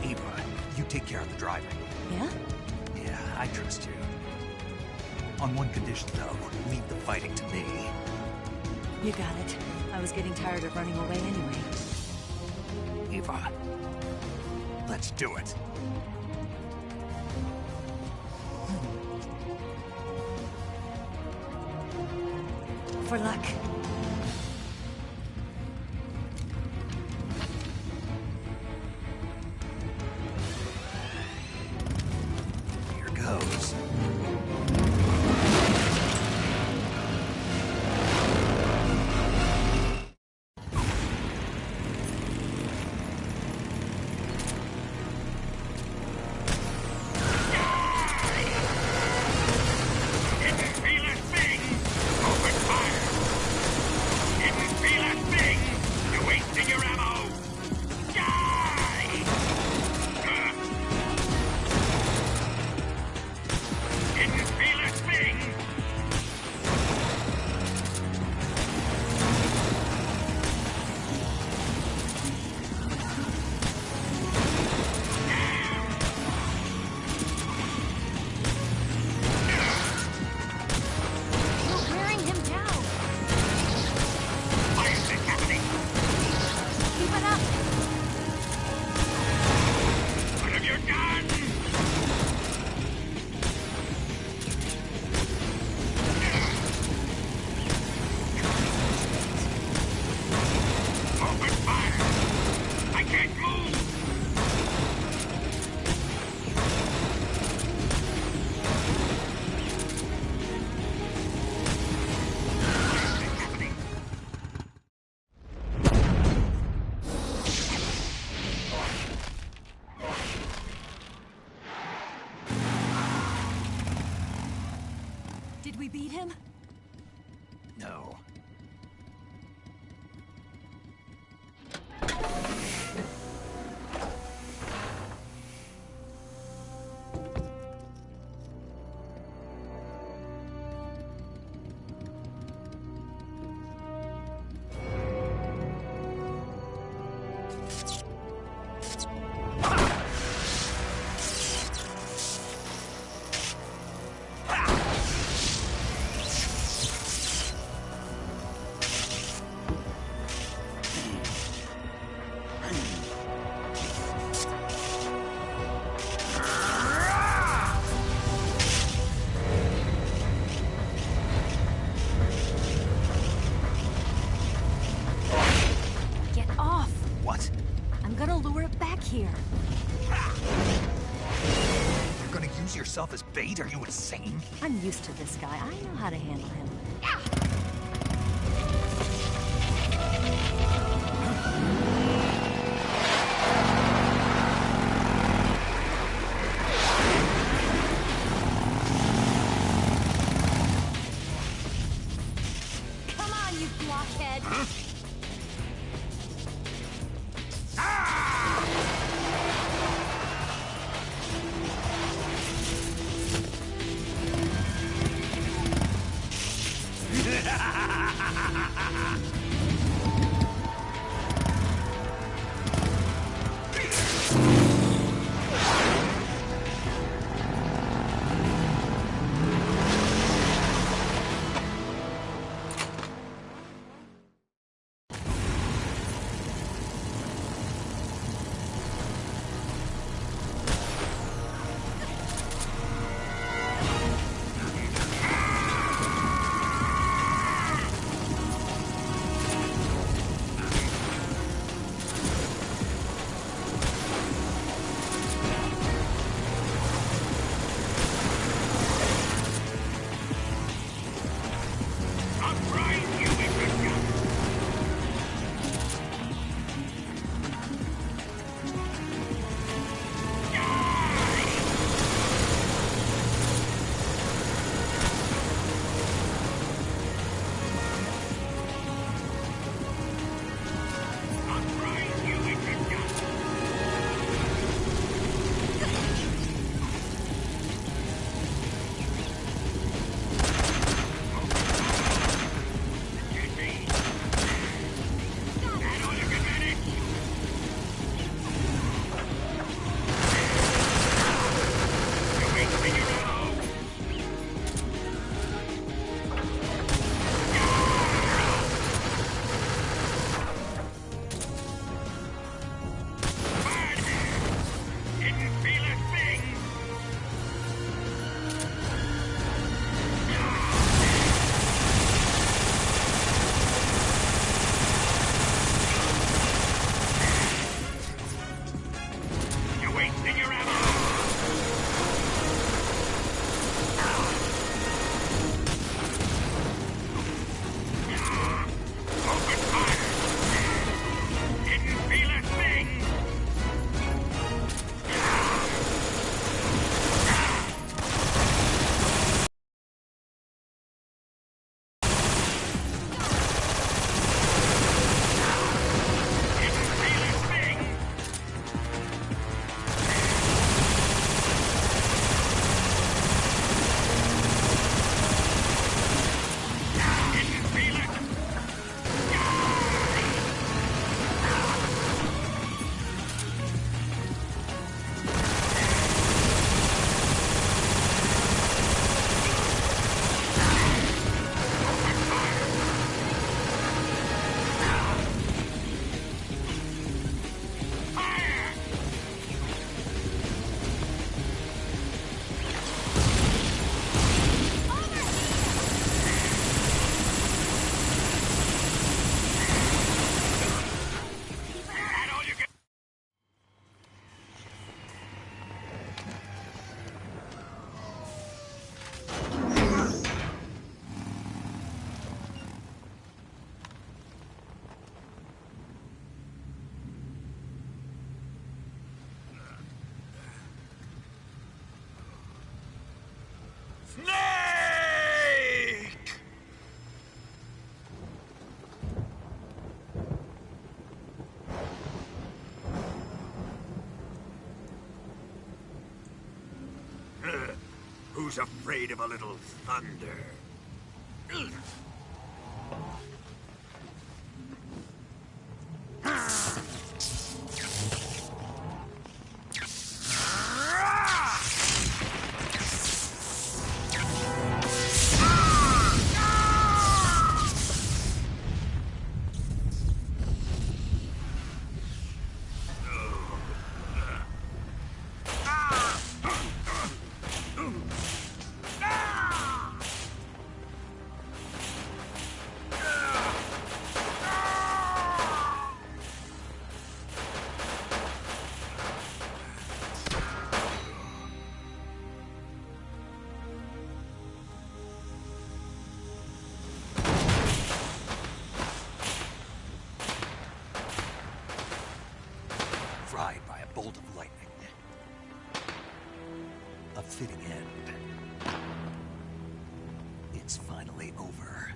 Eva, you take care of the driving. Yeah? Yeah, I trust you. On one condition, though, leave the fighting to me. You got it. I was getting tired of running away anyway. Eva, let's do it. For luck. Here goes. Didn't feel a thing! Open fire! beat him? No. Get off! What? I'm gonna lure it back here. You're gonna use yourself as bait? Are you insane? I'm used to this guy. I know how to handle him. Come on, you blockhead! Snake! Who's afraid of a little thunder? Fried by a bolt of lightning. A fitting end. It's finally over.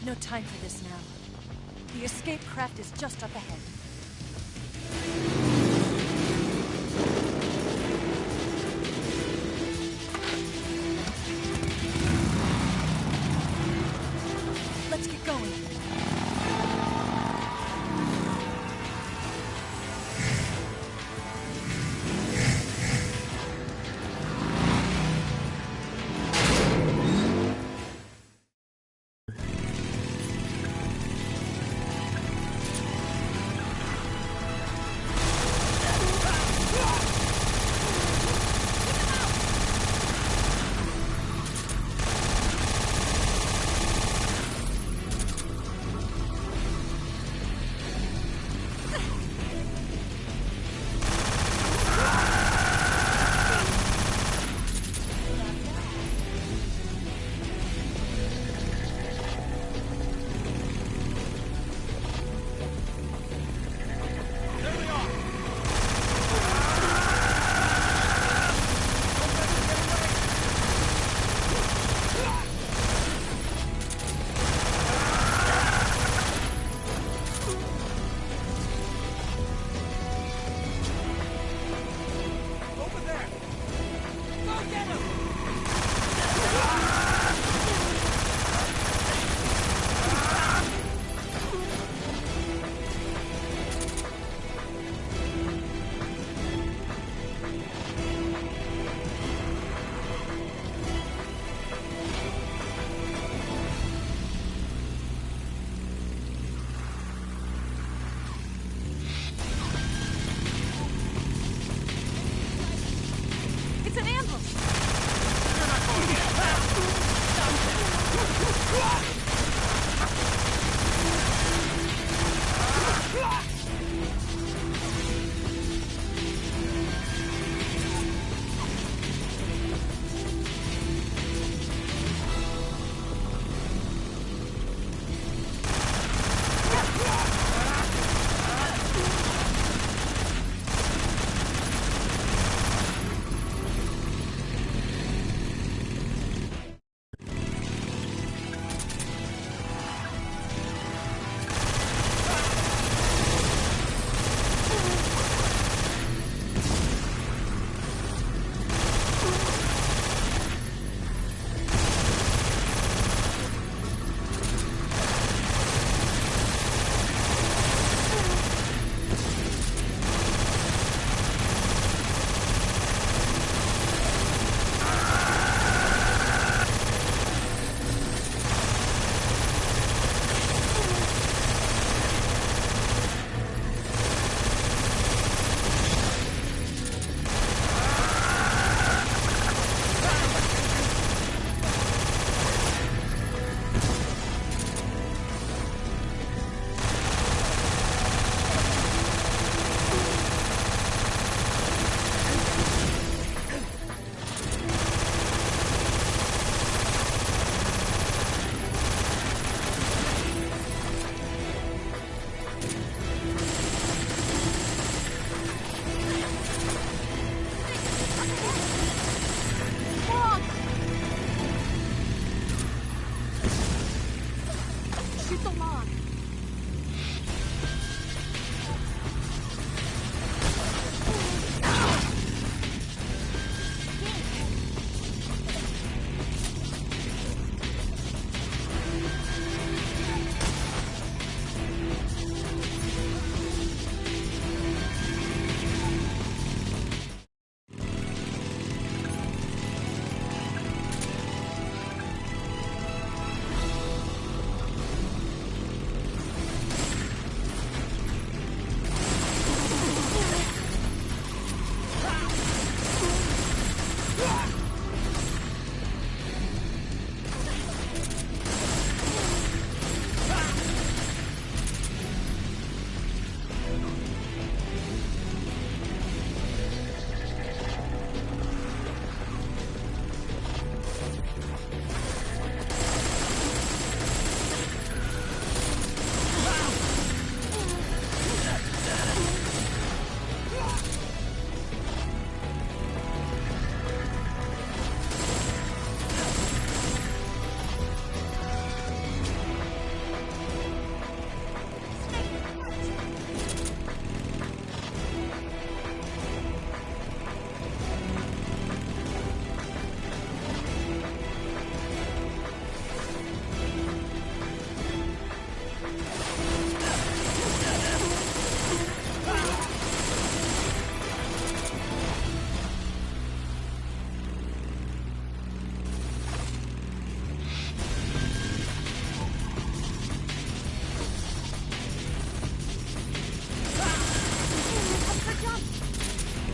No time for this now. The escape craft is just up ahead. Let's get going. the log.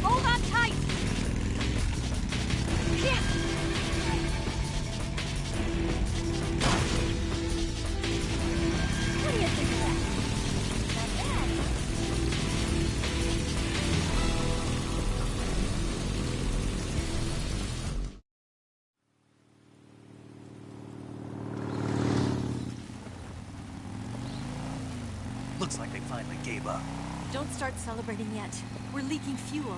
Hold on tight! Yeah. What do you think of that? Not bad. Looks like they finally gave up. Don't start celebrating yet. We're leaking fuel.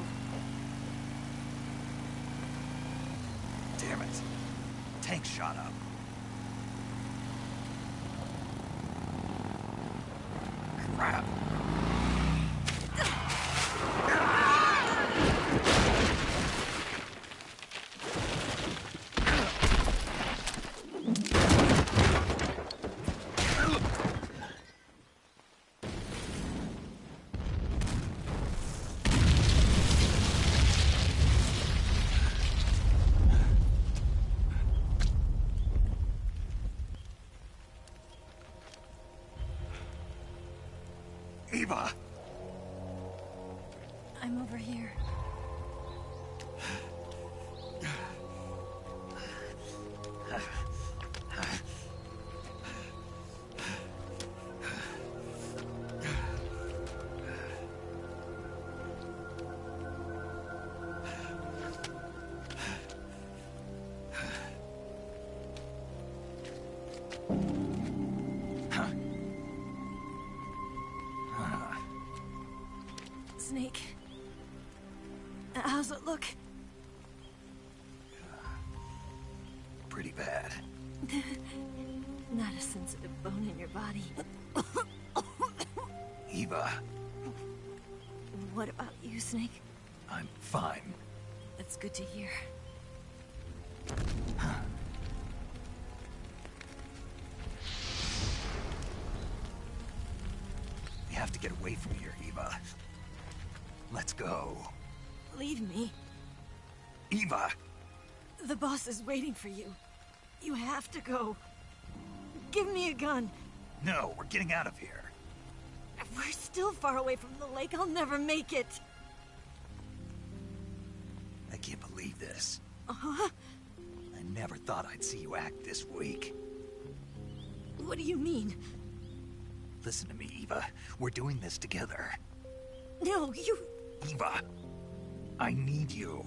Damn it. Tank shot up. Crap. Eva! I'm over here. Snake. How's it look? Pretty bad. Not a sensitive bone in your body. Eva, What about you, Snake? I'm fine. That's good to hear. We have to get away from here, Eva. Let's go. Leave me. Eva! The boss is waiting for you. You have to go. Give me a gun. No, we're getting out of here. We're still far away from the lake. I'll never make it. I can't believe this. Uh-huh. I never thought I'd see you act this weak. What do you mean? Listen to me, Eva. We're doing this together. No, you... Eva, I need you.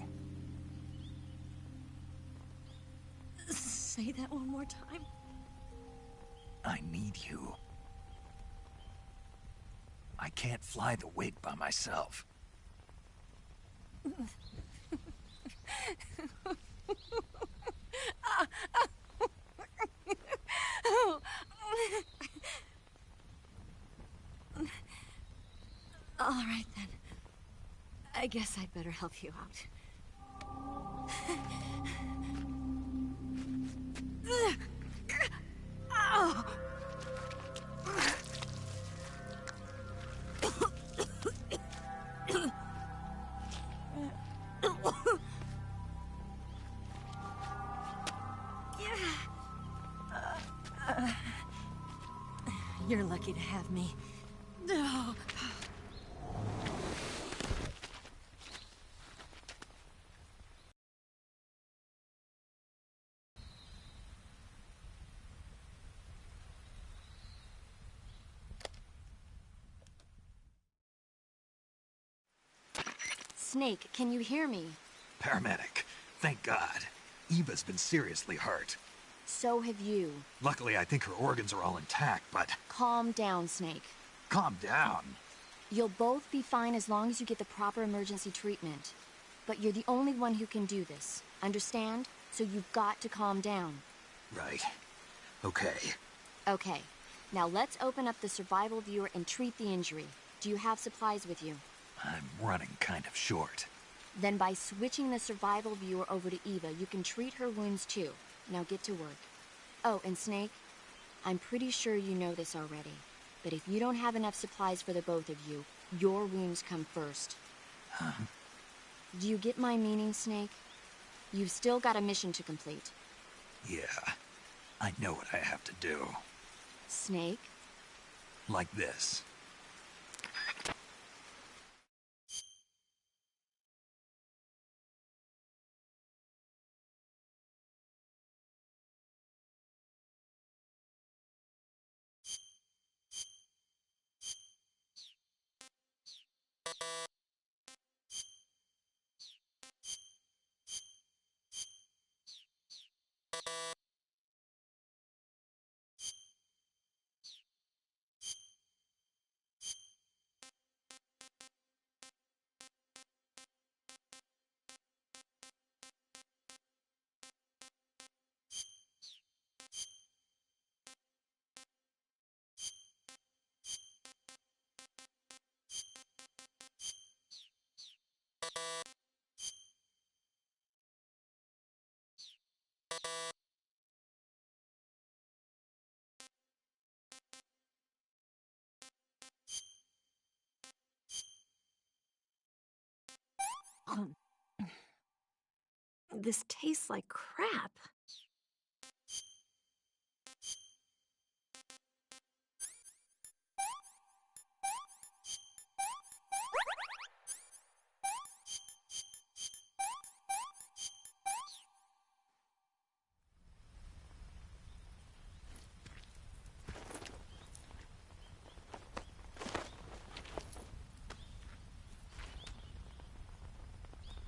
Say that one more time. I need you. I can't fly the wig by myself. I guess I'd better help you out. Oh. You're lucky to have me. Oh. Snake, can you hear me? Paramedic. Thank God. Eva's been seriously hurt. So have you. Luckily, I think her organs are all intact, but... Calm down, Snake. Calm down. You'll both be fine as long as you get the proper emergency treatment. But you're the only one who can do this. Understand? So you've got to calm down. Right. Okay. Okay. Now let's open up the survival viewer and treat the injury. Do you have supplies with you? I'm running kind of short. Then by switching the survival viewer over to Eva, you can treat her wounds too. Now get to work. Oh, and Snake, I'm pretty sure you know this already, but if you don't have enough supplies for the both of you, your wounds come first. Huh? Do you get my meaning, Snake? You've still got a mission to complete. Yeah. I know what I have to do. Snake? Like this. This tastes like crap.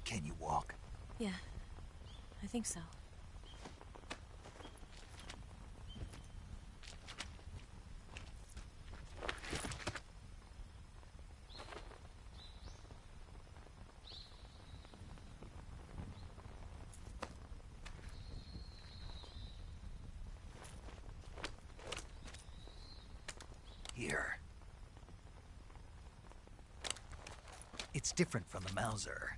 Can you walk? Yeah, I think so. Here. It's different from the Mauser.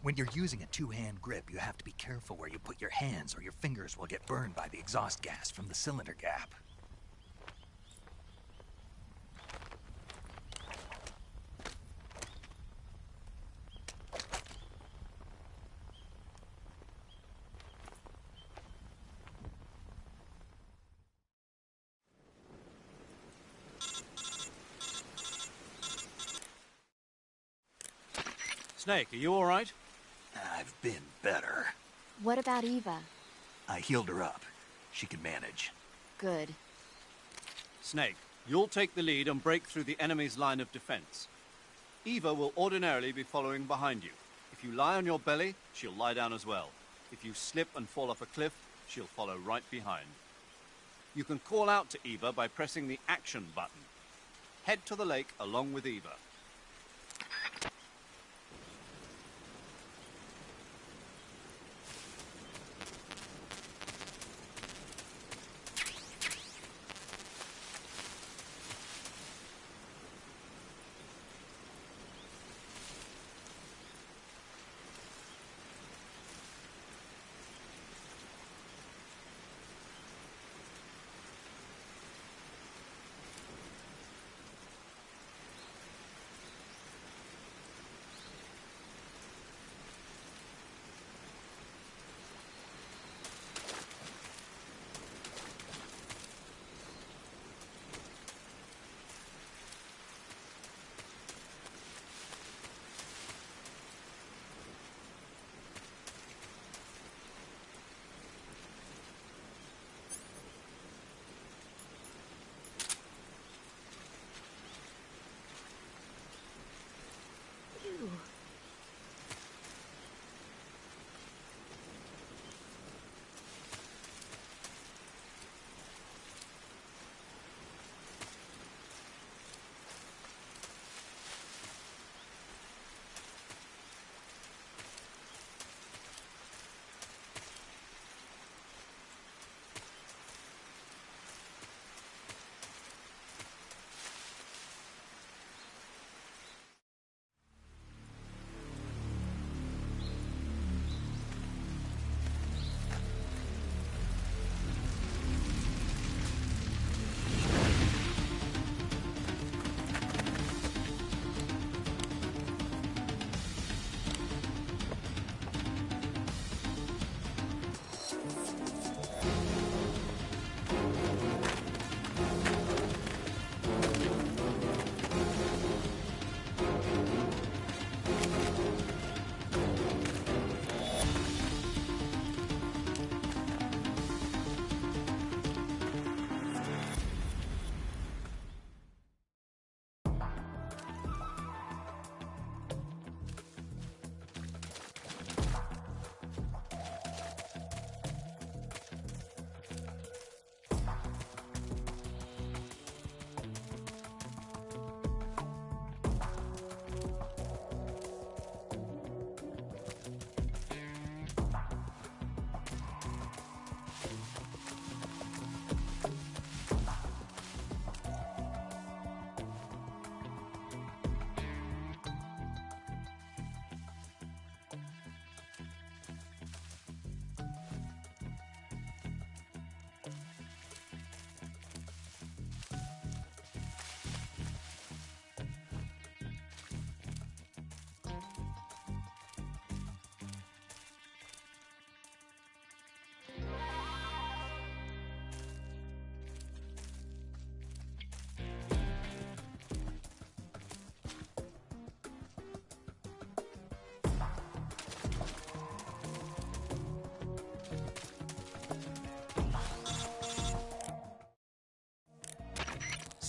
When you're using a two-hand grip, you have to be careful where you put your hands or your fingers will get burned by the exhaust gas from the cylinder gap. Snake, are you all right? I've been better. What about Eva? I healed her up. She can manage. Good. Snake, you'll take the lead and break through the enemy's line of defense. Eva will ordinarily be following behind you. If you lie on your belly, she'll lie down as well. If you slip and fall off a cliff, she'll follow right behind. You can call out to Eva by pressing the action button. Head to the lake along with Eva.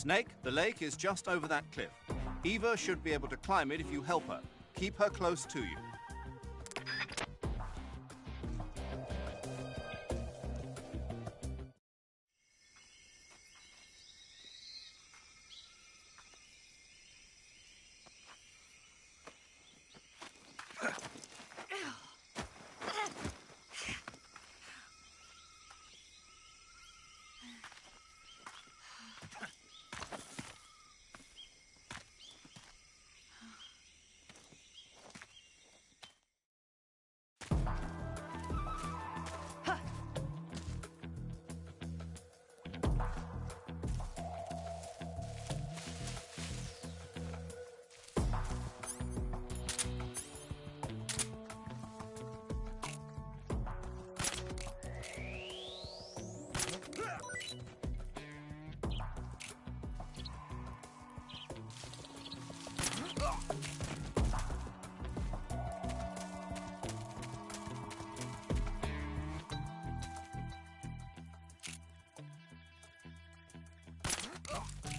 Snake, the lake is just over that cliff. Eva should be able to climb it if you help her. Keep her close to you.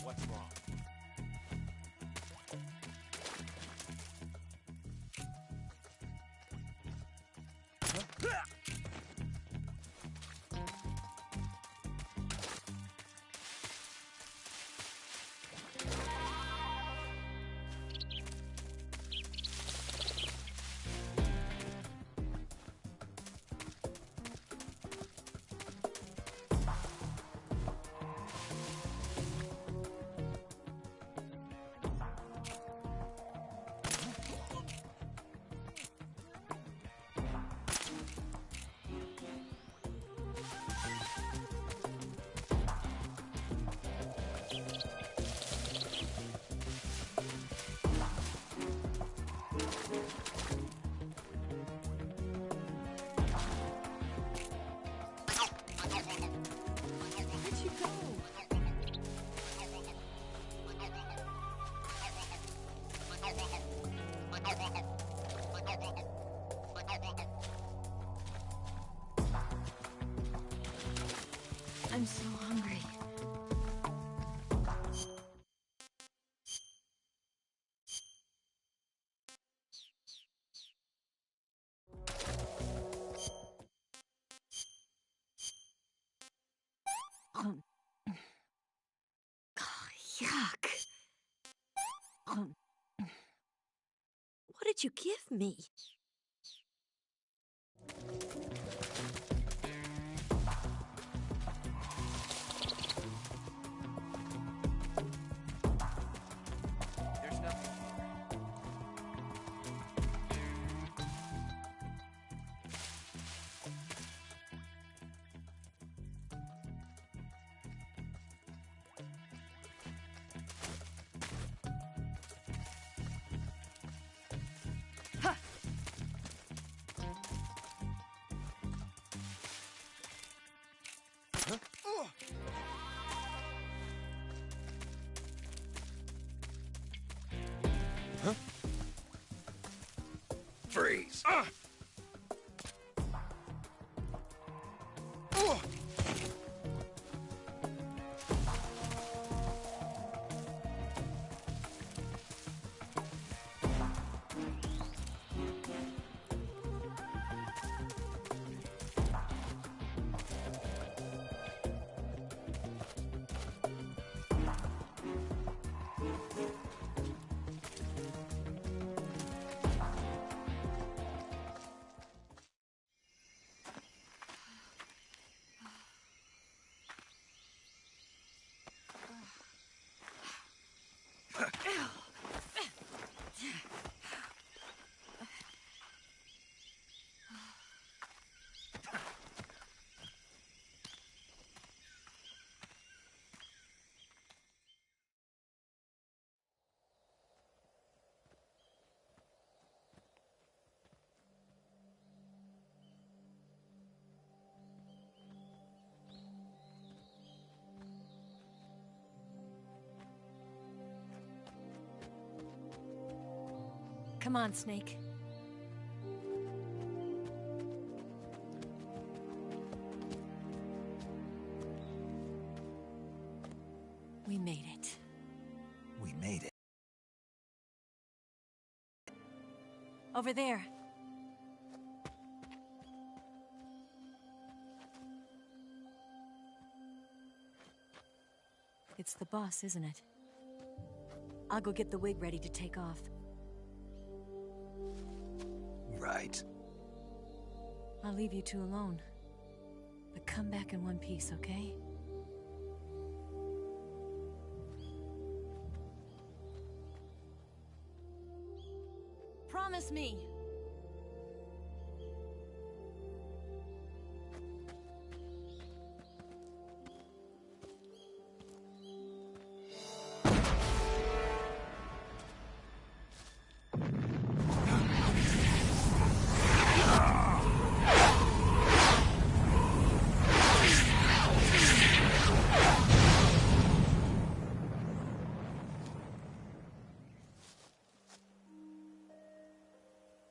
What's wrong? Where'd you go? I'm so hungry. Yuck. What did you give me? There's nothing here. Freeze! Come on, Snake. We made it. Over there. It's the boss, isn't it? I'll go get the wig ready to take off. Right. I'll leave you two alone. But come back in one piece, okay? Promise me!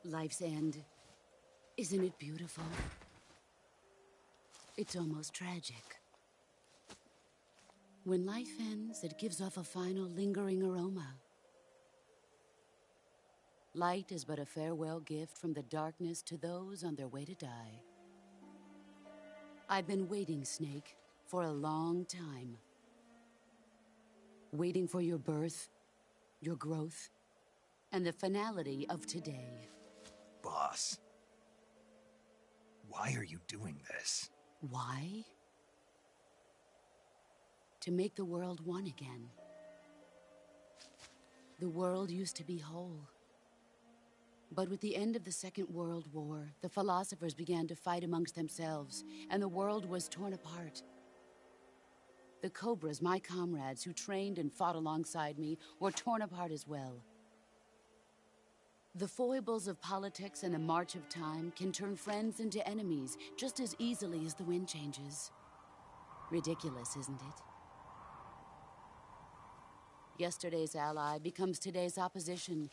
Life's end. Isn't it beautiful? It's almost tragic. When life ends, it gives off a final lingering aroma. Light is but a farewell gift from the darkness to those on their way to die. I've been waiting, Snake, for a long time. Waiting for your birth, your growth, and the finality of today. Boss, why are you doing this? Why? To make the world one again. The world used to be whole. But with the end of the Second World War, the philosophers began to fight amongst themselves, and the world was torn apart. The Cobras, my comrades who trained and fought alongside me, were torn apart as well. The foibles of politics and the march of time can turn friends into enemies just as easily as the wind changes. Ridiculous, isn't it? Yesterday's ally becomes today's opposition,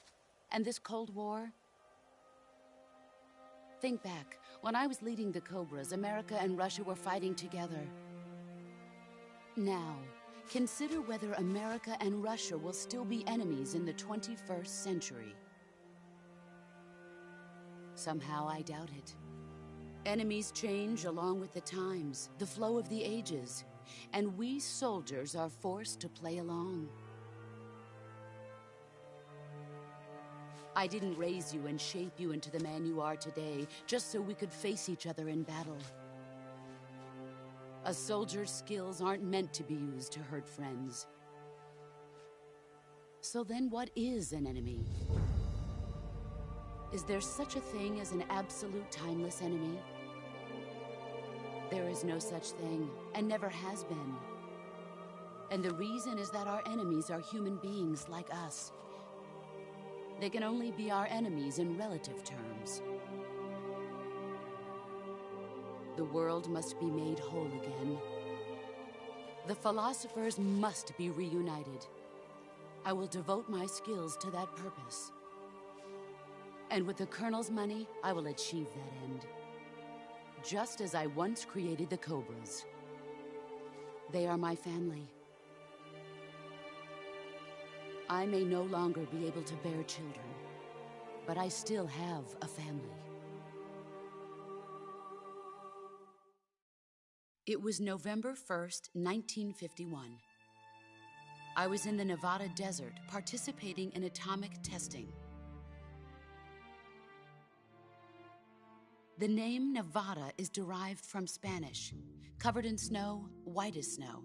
and this Cold War? Think back. When I was leading the Cobras, America and Russia were fighting together. Now, consider whether America and Russia will still be enemies in the 21st century. Somehow I doubt it. Enemies change along with the times, the flow of the ages, and we soldiers are forced to play along. I didn't raise you and shape you into the man you are today just so we could face each other in battle. A soldier's skills aren't meant to be used to hurt friends. So then what is an enemy? Is there such a thing as an absolute timeless enemy? There is no such thing, and never has been. And the reason is that our enemies are human beings like us. They can only be our enemies in relative terms. The world must be made whole again. The philosophers must be reunited. I will devote my skills to that purpose. And with the Colonel's money, I will achieve that end. Just as I once created the Cobras. They are my family. I may no longer be able to bear children, but I still have a family. It was November 1st, 1951. I was in the Nevada desert participating in atomic testing. The name Nevada is derived from Spanish, covered in snow, white as snow.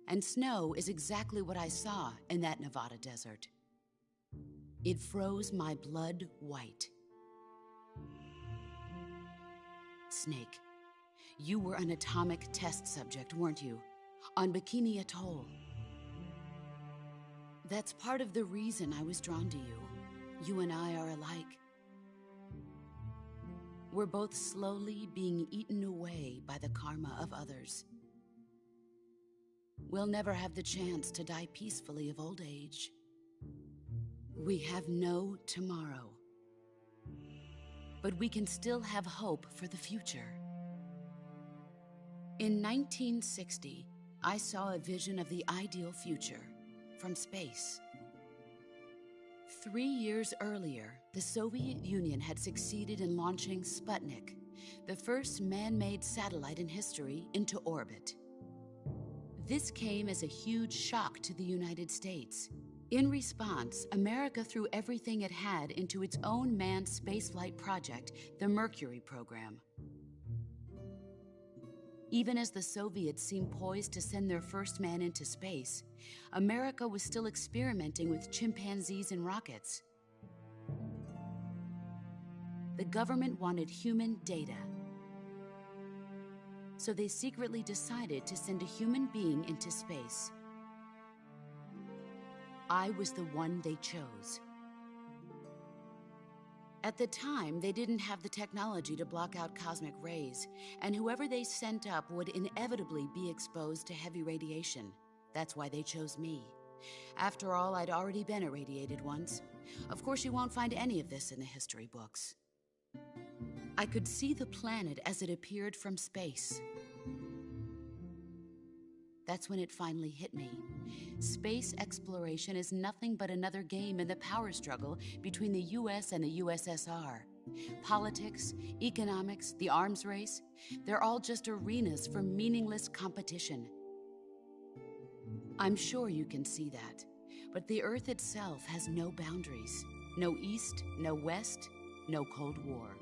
And snow is exactly what I saw in that Nevada desert. It froze my blood white. Snake, you were an atomic test subject, weren't you? On Bikini Atoll. That's part of the reason I was drawn to you. You and I are alike. We're both slowly being eaten away by the karma of others. We'll never have the chance to die peacefully of old age. We have no tomorrow. But we can still have hope for the future. In 1960, I saw a vision of the ideal future from space. 3 years earlier, the Soviet Union had succeeded in launching Sputnik, the first man-made satellite in history, into orbit. This came as a huge shock to the United States. In response, America threw everything it had into its own manned spaceflight project, the Mercury program. Even as the Soviets seemed poised to send their first man into space, America was still experimenting with chimpanzees and rockets. The government wanted human data, so they secretly decided to send a human being into space. I was the one they chose. At the time, they didn't have the technology to block out cosmic rays, and whoever they sent up would inevitably be exposed to heavy radiation. That's why they chose me. After all, I'd already been irradiated once. Of course, you won't find any of this in the history books. I could see the planet as it appeared from space. That's when it finally hit me. Space exploration is nothing but another game in the power struggle between the US and the USSR. Politics, economics, the arms race, they're all just arenas for meaningless competition. I'm sure you can see that, but the Earth itself has no boundaries. No East, no West, no Cold War.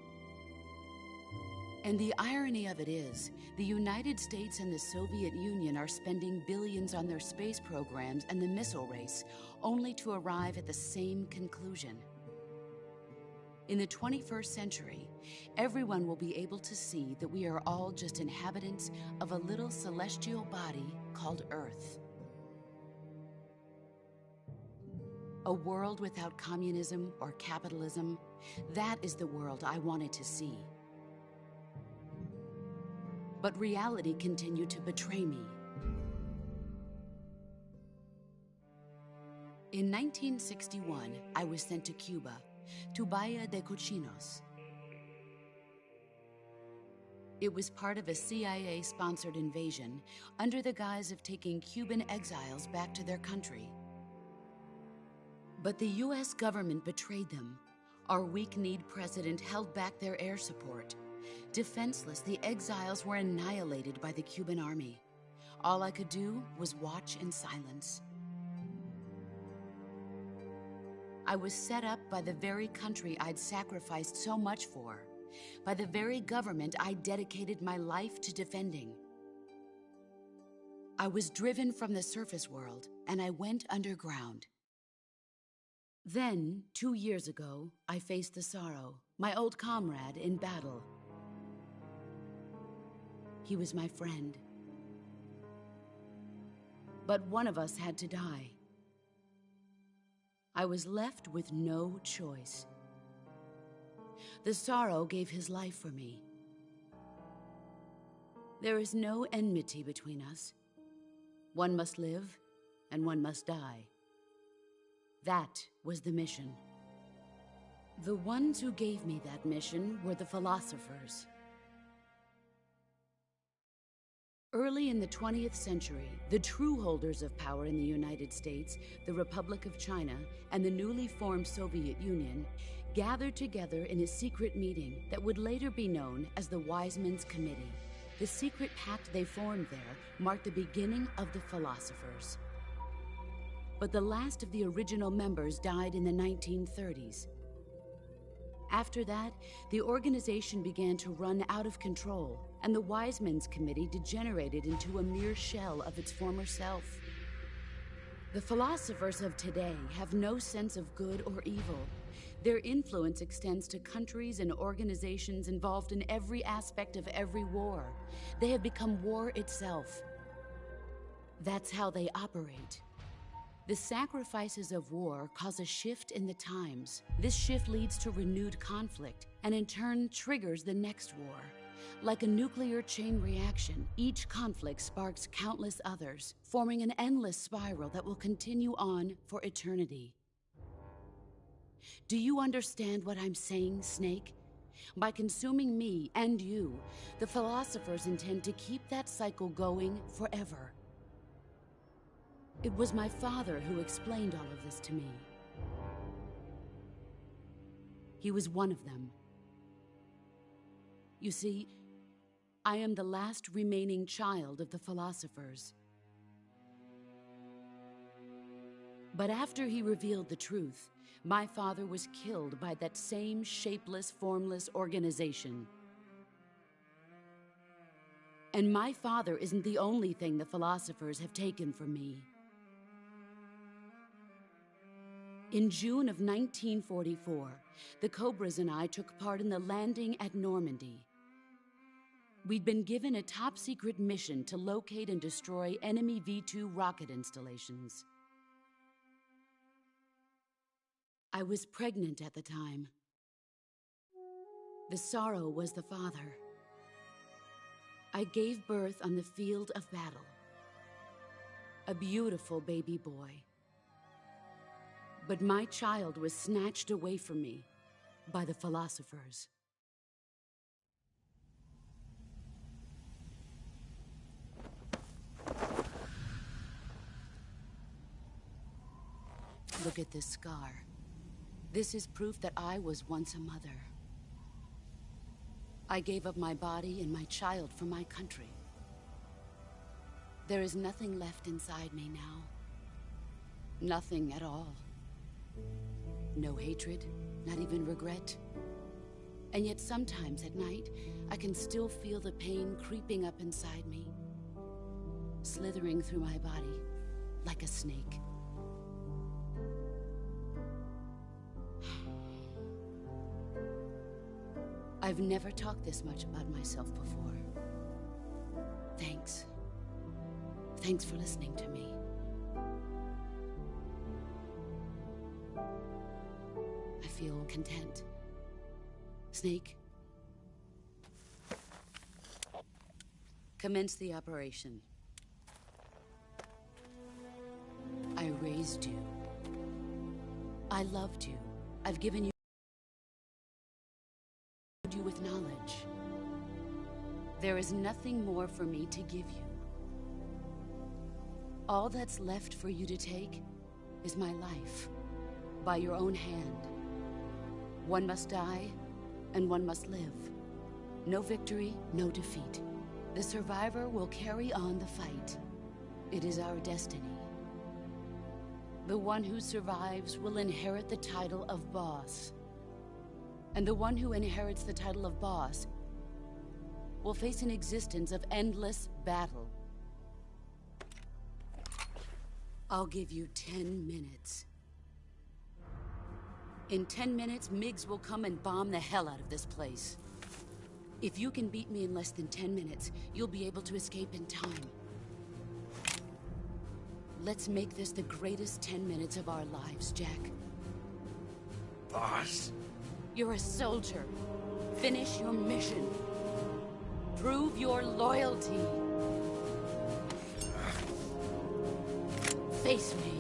And the irony of it is, the United States and the Soviet Union are spending billions on their space programs and the missile race, only to arrive at the same conclusion. In the 21st century, everyone will be able to see that we are all just inhabitants of a little celestial body called Earth. A world without communism or capitalism, that is the world I wanted to see. But reality continued to betray me. In 1961, I was sent to Cuba, to Bahia de Cochinos. It was part of a CIA-sponsored invasion under the guise of taking Cuban exiles back to their country. But the US government betrayed them. Our weak-kneed president held back their air support. Defenseless, the exiles were annihilated by the Cuban army. All I could do was watch in silence. I was set up by the very country I'd sacrificed so much for, by the very government I dedicated my life to defending. I was driven from the surface world, and I went underground. Then, 2 years ago, I faced the Sorrow, my old comrade in battle. He was my friend. But one of us had to die. I was left with no choice. The Sorrow gave his life for me. There is no enmity between us. One must live, and one must die. That was the mission. The ones who gave me that mission were the philosophers. Early in the 20th century, the true holders of power in the United States, the Republic of China, and the newly formed Soviet Union gathered together in a secret meeting that would later be known as the Wise Men's Committee. The secret pact they formed there marked the beginning of the philosophers. But the last of the original members died in the 1930s. After that, the organization began to run out of control, and the Wise Men's Committee degenerated into a mere shell of its former self. The philosophers of today have no sense of good or evil. Their influence extends to countries and organizations involved in every aspect of every war. They have become war itself. That's how they operate. The sacrifices of war cause a shift in the times. This shift leads to renewed conflict, and in turn triggers the next war. Like a nuclear chain reaction, each conflict sparks countless others, forming an endless spiral that will continue on for eternity. Do you understand what I'm saying, Snake? By consuming me and you, the philosophers intend to keep that cycle going forever. It was my father who explained all of this to me. He was one of them. You see, I am the last remaining child of the philosophers. But after he revealed the truth, my father was killed by that same shapeless, formless organization. And my father isn't the only thing the philosophers have taken from me. In June of 1944, the Cobras and I took part in the landing at Normandy. We'd been given a top-secret mission to locate and destroy enemy V-2 rocket installations. I was pregnant at the time. The sorrow was the father. I gave birth on the field of battle. A beautiful baby boy. But my child was snatched away from me by the philosophers. Look at this scar. This is proof that I was once a mother. I gave up my body and my child for my country. There is nothing left inside me now. Nothing at all. No hatred, not even regret. And yet sometimes at night, I can still feel the pain creeping up inside me, slithering through my body like a snake. I've never talked this much about myself before. Thanks. Thanks for listening to me. I feel content. Snake, commence the operation. I raised you. I loved you. I've given you with knowledge. There is nothing more for me to give you. All that's left for you to take is my life, by your own hand. One must die, and one must live. No victory, no defeat. The survivor will carry on the fight. It is our destiny. The one who survives will inherit the title of boss. And the one who inherits the title of boss will face an existence of endless battle. I'll give you 10 minutes. In 10 minutes, MiGs will come and bomb the hell out of this place. If you can beat me in less than 10 minutes, you'll be able to escape in time. Let's make this the greatest 10 minutes of our lives, Jack. Boss? You're a soldier. Finish your mission. Prove your loyalty. Face me.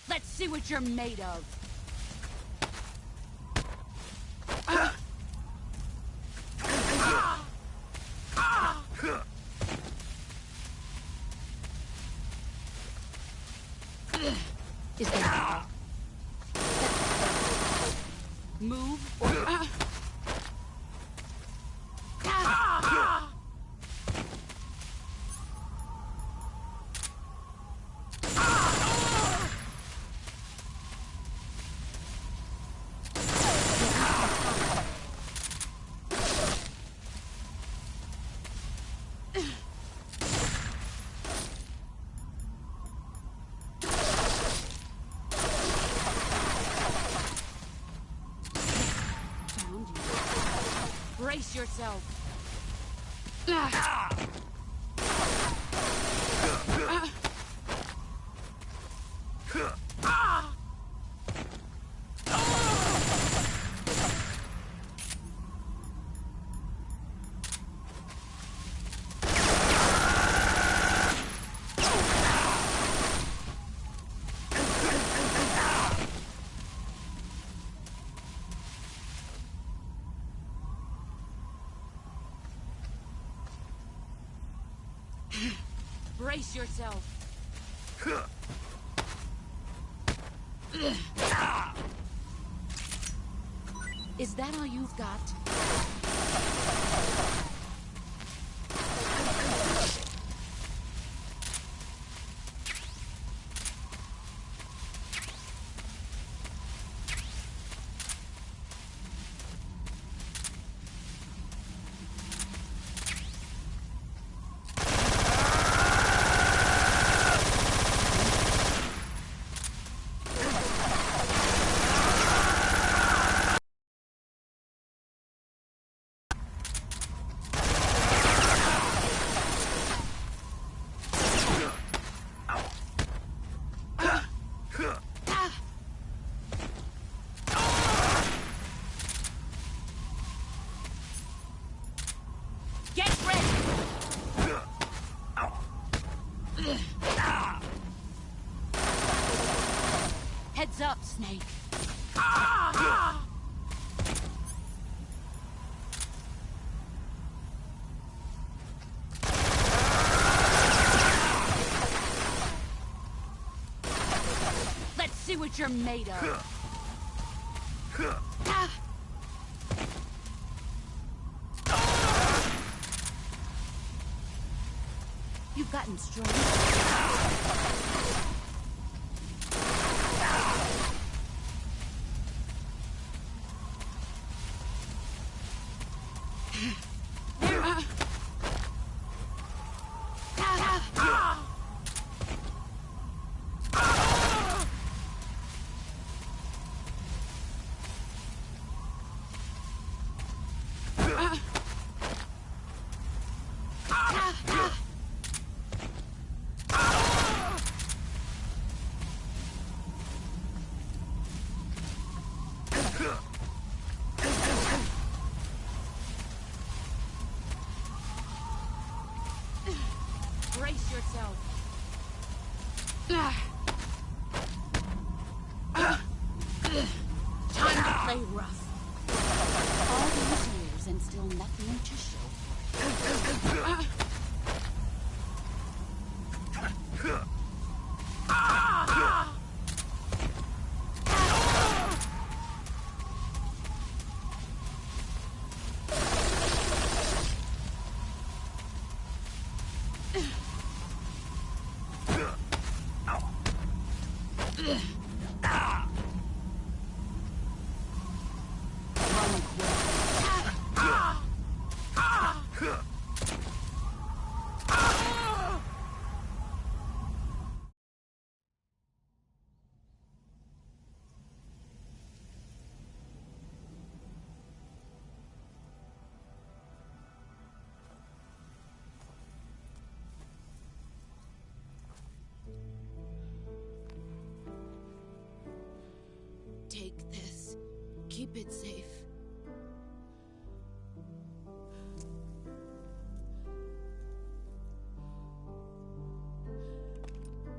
Let's see what you're made of. Is that move or brace yourself. Brace yourself. Is that all you've got? Heads up, Snake. Let's see what you're made of. You've gotten stronger. Brace yourself. Time to play rough. All these years and still nothing to show for it. Take this. Keep it safe.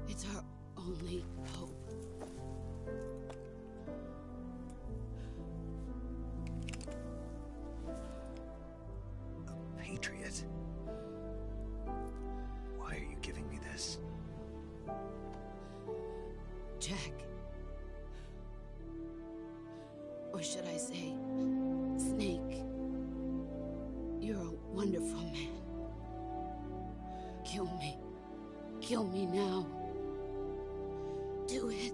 It's our only hope. A patriot? Why are you giving me this? Jack. Or should I say, Snake? You're a wonderful man. Kill me. Kill me now. Do it.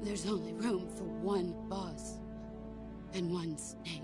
There's only room for one boss and one Snake.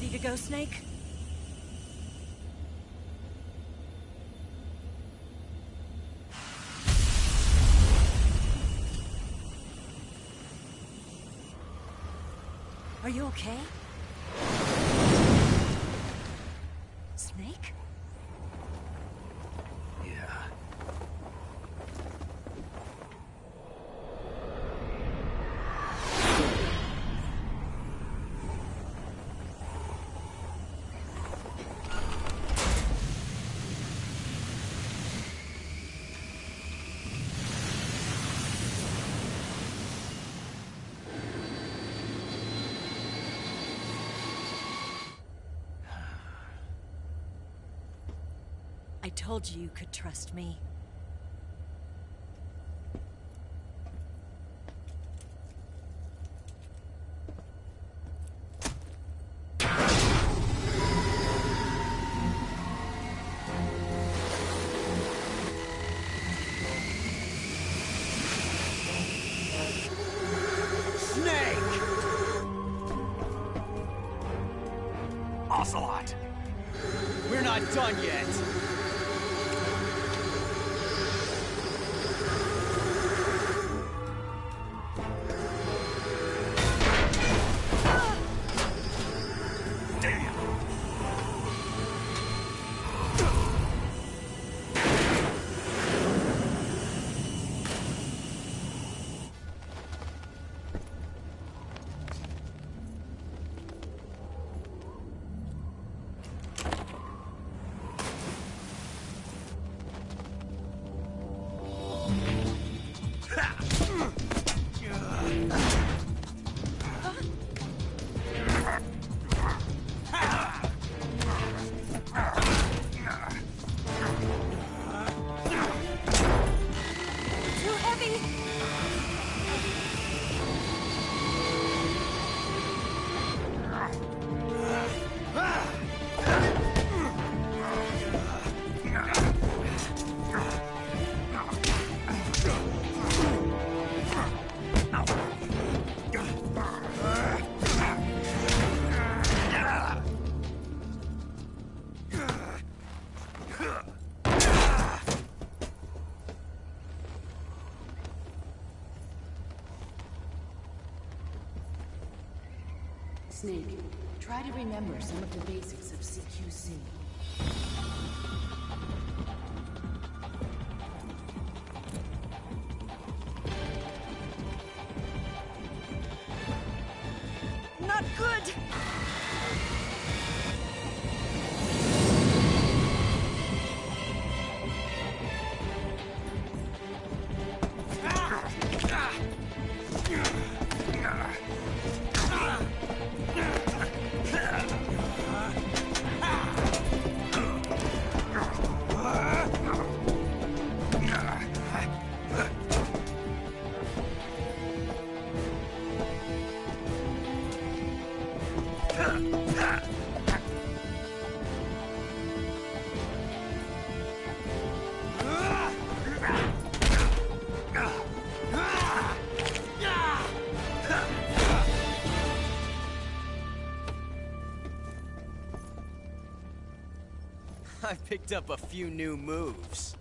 Ready to go, Snake? Are you okay? Snake? Yeah. I told you you could trust me. Snake! Ocelot! We're not done yet. Snake, try to remember some of the basics of CQC. Not good! I picked up a few new moves.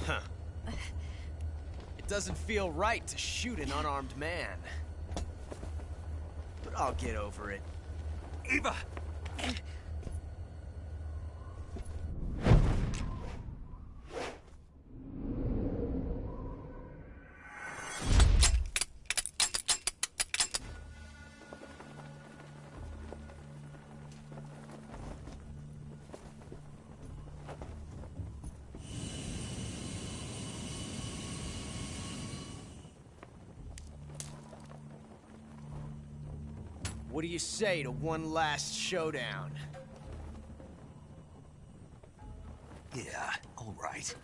Huh. It doesn't feel right to shoot an unarmed man. But I'll get over it. Eva! What do you say to one last showdown? Yeah, all right.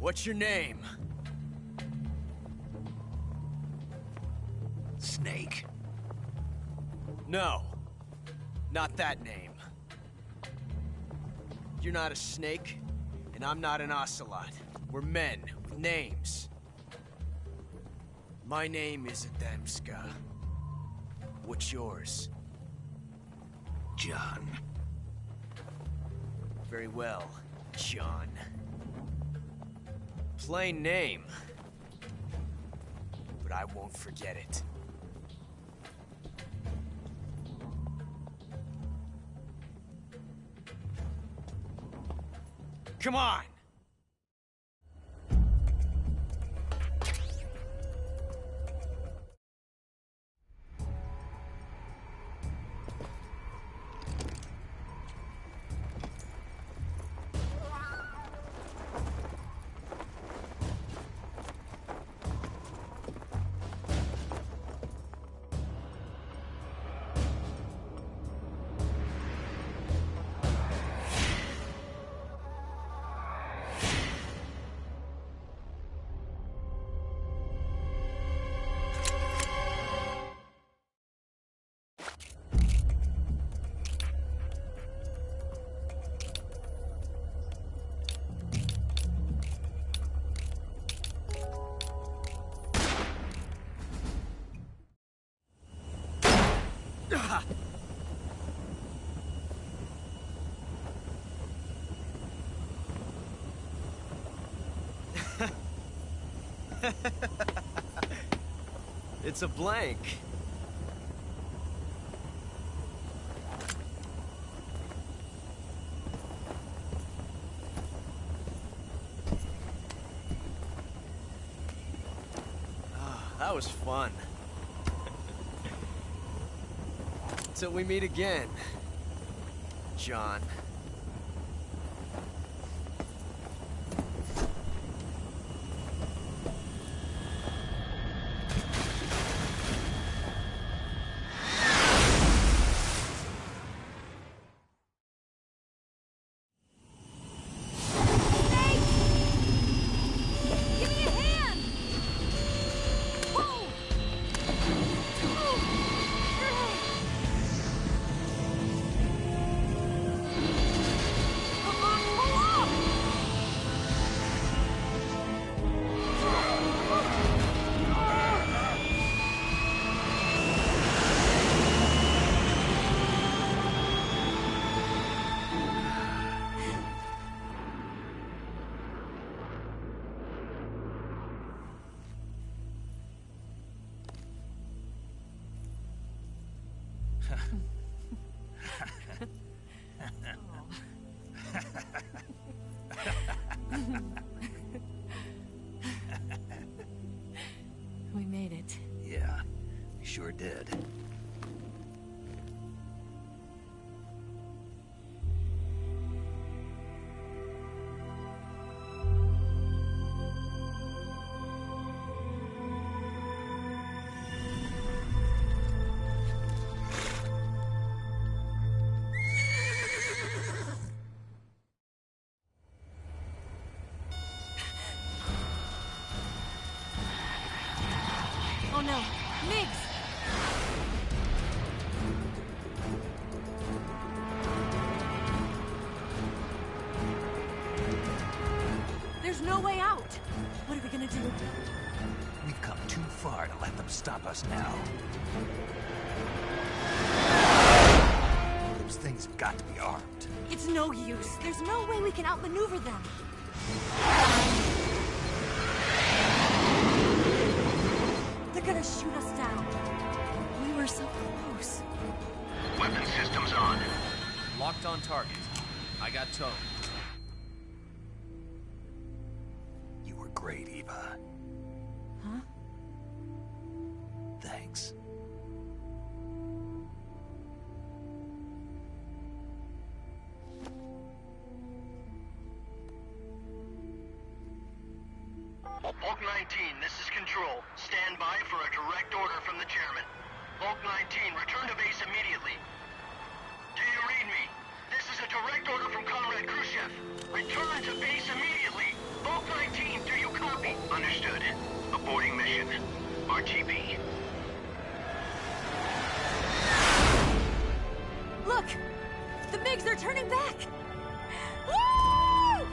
What's your name? Snake. No. Not that name. You're not a snake, and I'm not an ocelot. We're men with names. My name is Adamska. What's yours? John. Very well, John. Plain name. But I won't forget it. Come on! It's a blank. That was fun. Till we meet again, John. We made it. Yeah, we sure did. Oh no, Migs! There's no way out! What are we gonna do? We've come too far to let them stop us now. Those things have got to be armed. It's no use. There's no way we can outmaneuver them. They're gonna shoot us down. We were so close. Weapon systems on. Locked on target. I got towed. You were great, Eva. Huh? Thanks. Hulk 19, this is Control. Stand by for a direct order from the chairman. Hulk 19, return to base immediately. Do you read me? This is a direct order from Comrade Khrushchev. Return to base immediately. Vault 19, do you copy? Understood. Aborting mission. RTB. Look! The MiGs are turning back! Woo!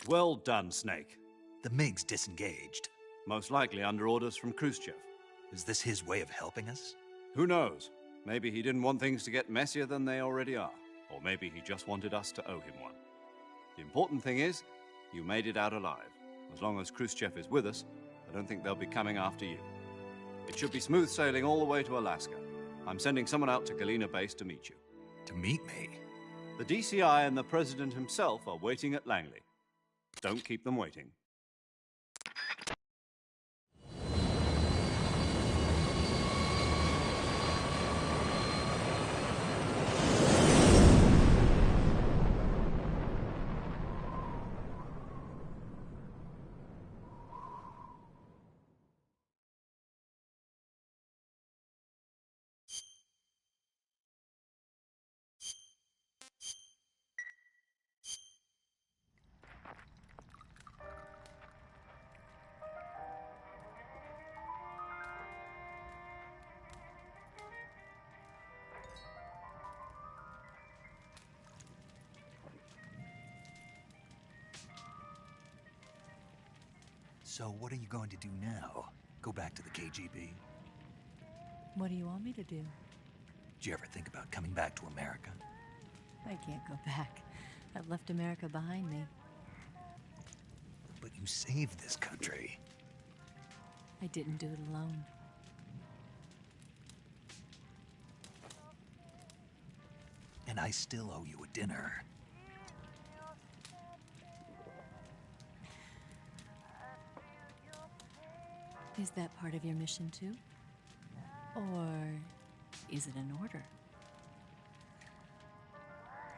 Well done, Snake. The MiGs disengaged. Most likely under orders from Khrushchev. Is this his way of helping us? Who knows? Maybe he didn't want things to get messier than they already are. Or maybe he just wanted us to owe him one. The important thing is, you made it out alive. As long as Khrushchev is with us, I don't think they'll be coming after you. It should be smooth sailing all the way to Alaska. I'm sending someone out to Galena Base to meet you. To meet me? The DCI and the President himself are waiting at Langley. Don't keep them waiting. So what are you going to do now? Go back to the KGB? What do you want me to do? Did you ever think about coming back to America? I can't go back. I've left America behind me. But you saved this country. I didn't do it alone. And I still owe you a dinner. Is that part of your mission too? Or is it an order?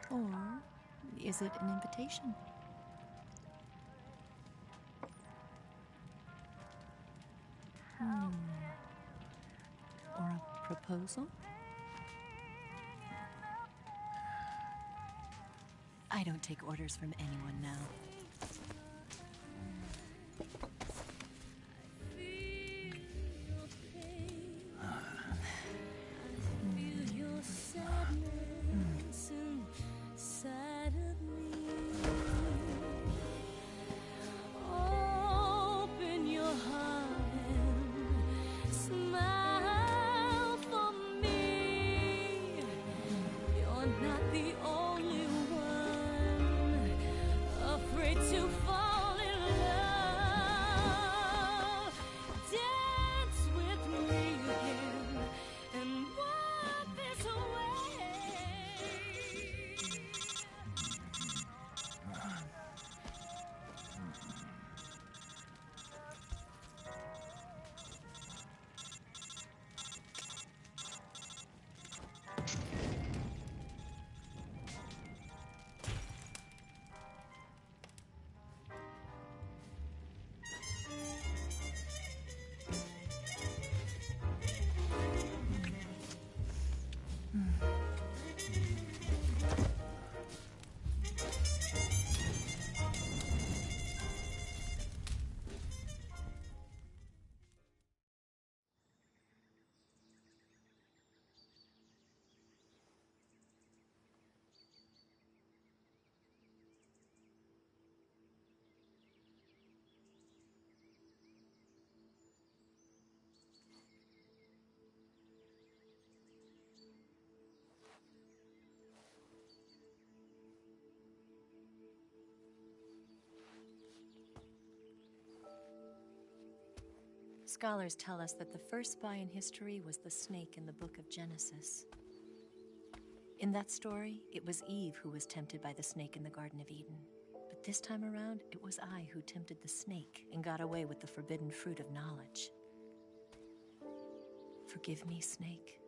Or is it an invitation? Or a proposal? I don't take orders from anyone now. Scholars tell us that the first spy in history was the snake in the book of Genesis. In that story, it was Eve who was tempted by the snake in the Garden of Eden. But this time around, it was I who tempted the snake and got away with the forbidden fruit of knowledge. Forgive me, Snake.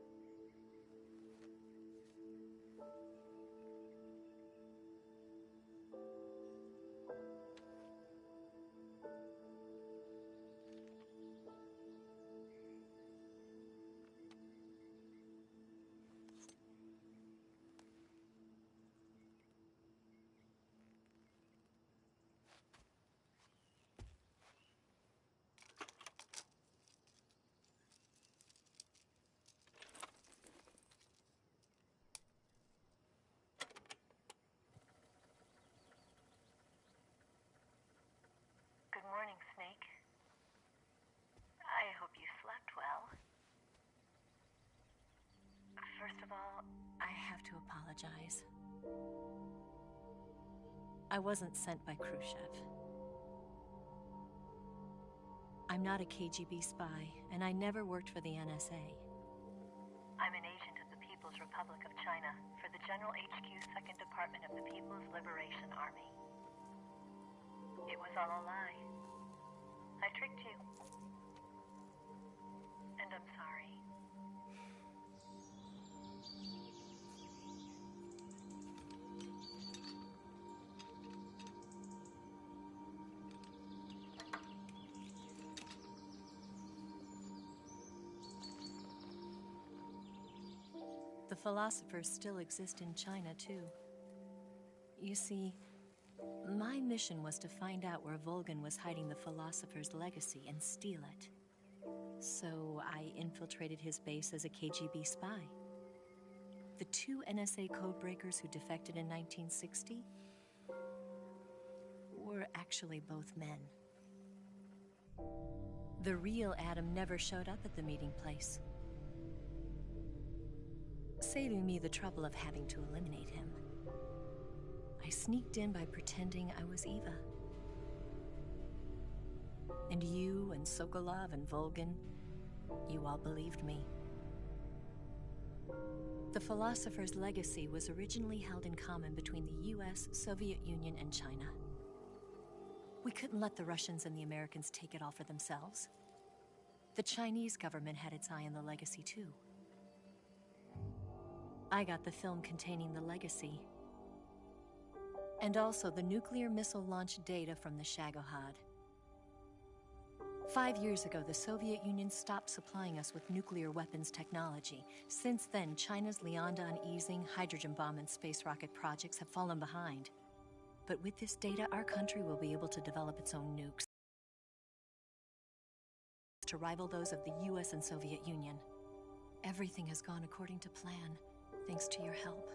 apologize. I wasn't sent by Khrushchev. I'm not a KGB spy, and I never worked for the NSA. I'm an agent of the People's Republic of China for the General HQ 2nd Department of the People's Liberation Army. It was all a lie. I tricked you. And I'm sorry. The philosophers still exist in China, too. You see, my mission was to find out where Volgin was hiding the philosopher's legacy and steal it. So I infiltrated his base as a KGB spy. The 2 NSA codebreakers who defected in 1960 were actually both men. The real Adam never showed up at the meeting place, saving me the trouble of having to eliminate him. I sneaked in by pretending I was Eva. And you and Sokolov and Volgin, you all believed me. The philosopher's legacy was originally held in common between the US, Soviet Union, and China. We couldn't let the Russians and the Americans take it all for themselves. The Chinese government had its eye on the legacy, too. I got the film containing the legacy, and also the nuclear missile launch data from the Shagohod. 5 years ago, the Soviet Union stopped supplying us with nuclear weapons technology. Since then, China's Liaodong easing, hydrogen bomb, and space rocket projects have fallen behind. But with this data, our country will be able to develop its own nukes to rival those of the US and Soviet Union. Everything has gone according to plan, thanks to your help.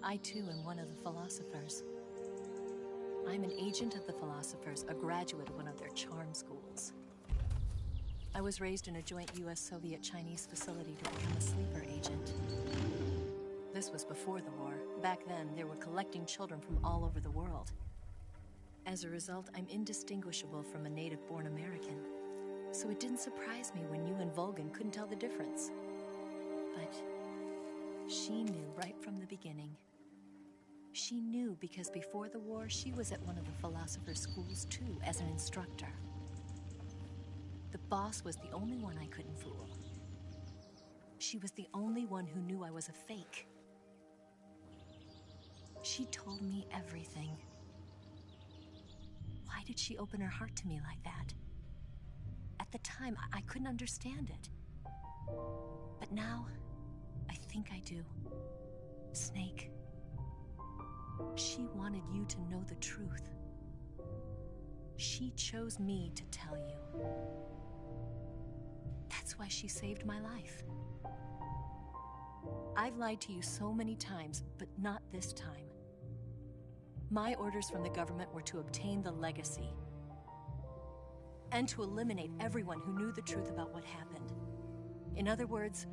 I too am one of the philosophers. I'm an agent of the philosophers, a graduate of one of their charm schools. I was raised in a joint US-Soviet-Chinese facility to become a sleeper agent. This was before the war. Back then, they were collecting children from all over the world. As a result, I'm indistinguishable from a native-born American. So it didn't surprise me when you and Volgin couldn't tell the difference. But she knew right from the beginning. She knew because before the war, she was at one of the philosopher's schools too, as an instructor. The boss was the only one I couldn't fool. She was the only one who knew I was a fake. She told me everything. Why did she open her heart to me like that? At the time, I couldn't understand it. But now, I think I do. Snake, she wanted you to know the truth. She chose me to tell you. That's why she saved my life. I've lied to you so many times, but not this time. My orders from the government were to obtain the legacy and to eliminate everyone who knew the truth about what happened. In other words,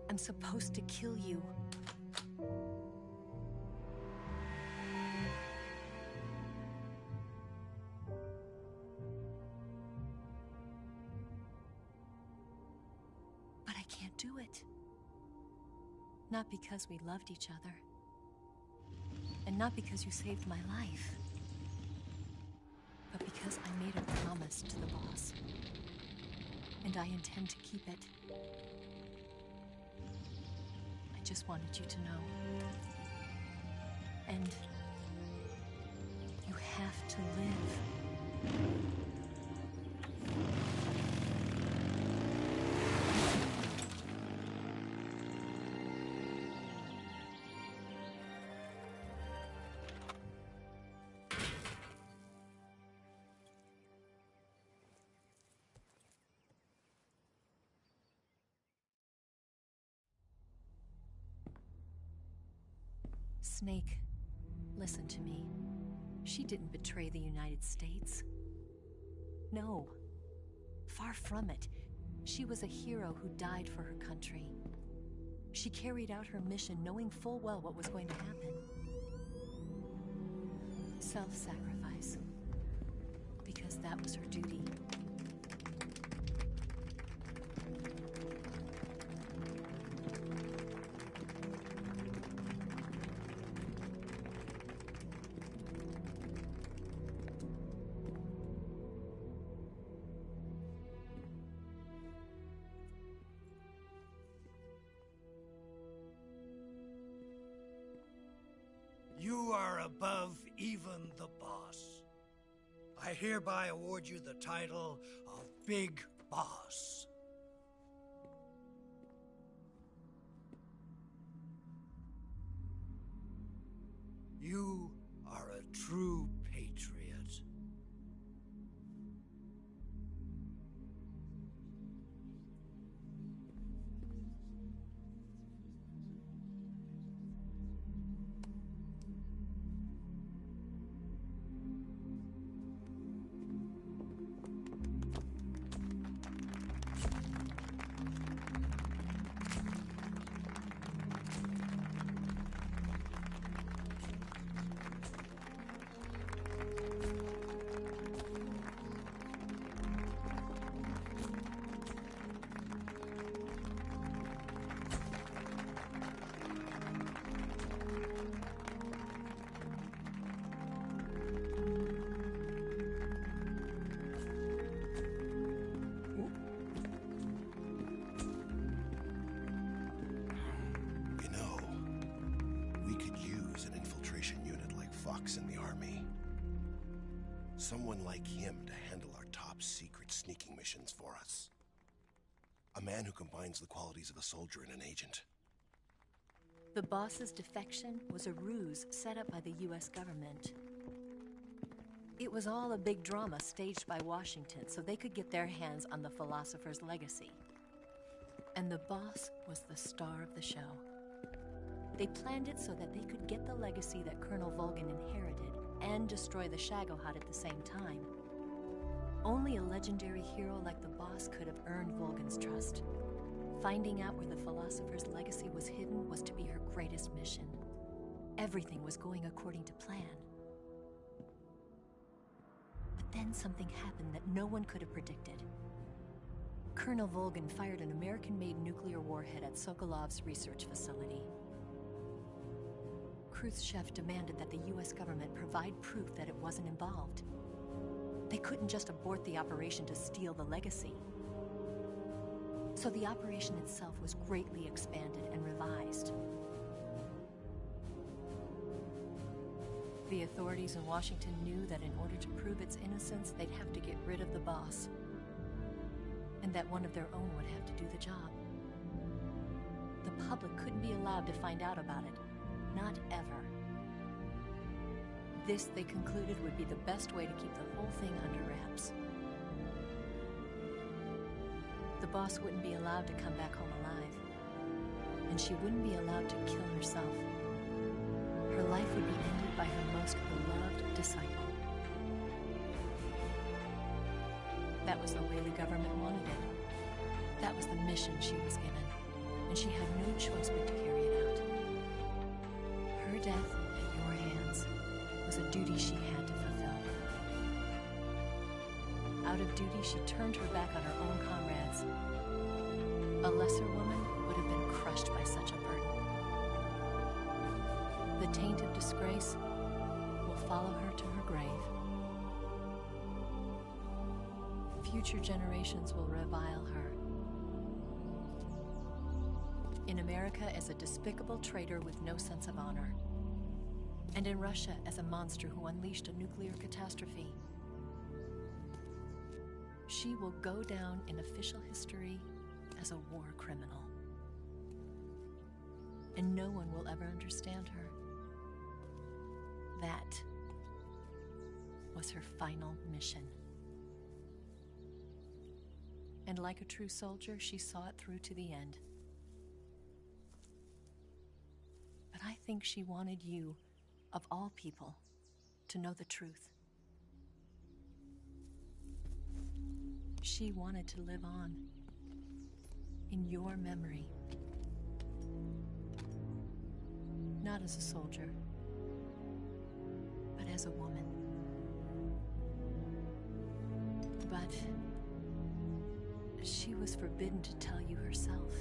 I'm supposed to kill you. But I can't do it. Not because we loved each other. And not because you saved my life. But because I made a promise to the boss. And I intend to keep it. I just wanted you to know. And you have to live. Snake, listen to me. She didn't betray the United States. No, far from it. She was a hero who died for her country. She carried out her mission knowing full well what was going to happen. Self-sacrifice. Because that was her duty. You are above even the boss. I hereby award you the title of Big Boss. You are a true patriot. In the army. Someone like him to handle our top secret sneaking missions for us. A man who combines the qualities of a soldier and an agent. The boss's defection was a ruse set up by the US government. It was all a big drama staged by Washington so they could get their hands on the philosopher's legacy. And the boss was the star of the show. They planned it so that they could get the legacy that Colonel Volgin inherited and destroy the Shagohod at the same time. Only a legendary hero like the boss could have earned Volgin's trust. Finding out where the philosopher's legacy was hidden was to be her greatest mission. Everything was going according to plan. But then something happened that no one could have predicted. Colonel Volgin fired an American-made nuclear warhead at Sokolov's research facility. Khrushchev demanded that the US government provide proof that it wasn't involved. They couldn't just abort the operation to steal the legacy. So the operation itself was greatly expanded and revised. The authorities in Washington knew that in order to prove its innocence, they'd have to get rid of the boss. And that one of their own would have to do the job. The public couldn't be allowed to find out about it. Not ever. This, they concluded, would be the best way to keep the whole thing under wraps. The boss wouldn't be allowed to come back home alive. And she wouldn't be allowed to kill herself. Her life would be ended by her most beloved disciple. That was the way the government wanted it. That was the mission she was given. And she had no choice but to carry it out. Her death at your hands was a duty she had to fulfill. Out of duty, she turned her back on her own comrades. A lesser woman would have been crushed by such a burden. The taint of disgrace will follow her to her grave. Future generations will revile her. In America as a despicable traitor with no sense of honor. And in Russia as a monster who unleashed a nuclear catastrophe. She will go down in official history as a war criminal. And no one will ever understand her. That was her final mission. And like a true soldier, she saw it through to the end. But I think she wanted you, of all people, to know the truth. She wanted to live on. in your memory. Not as a soldier, but as a woman. But she was forbidden to tell you herself.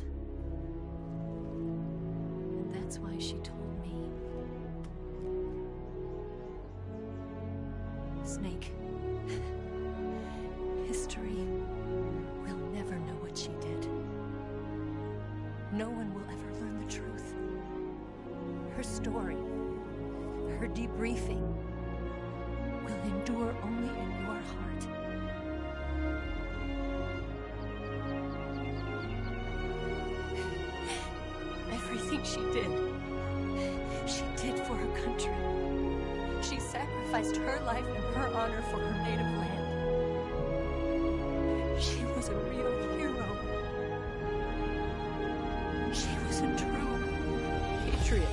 And that's why she told me. Snake, history will never know what she did. No one will ever learn the truth. Her story, her debriefing, will endure only in your heart. Everything she did for her country. She sacrificed her life and her honor for her native land. She was a real hero. She was a true patriot.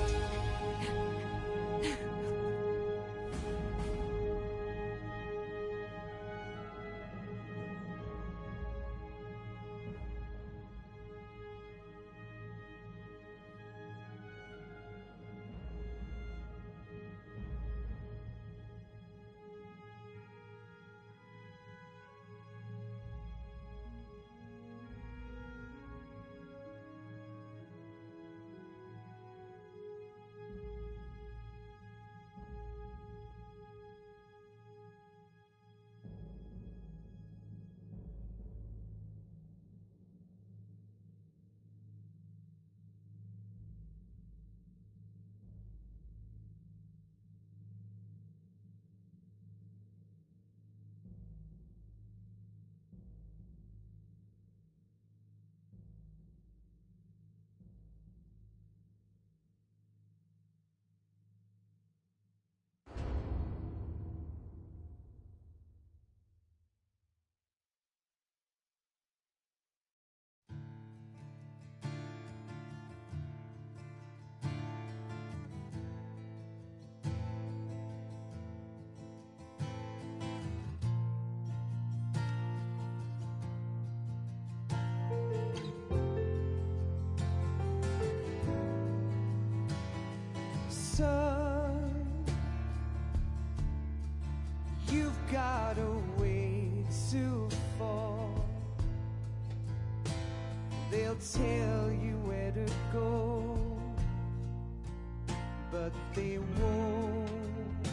Son, you've got a way to fall. They'll tell you where to go, but they won't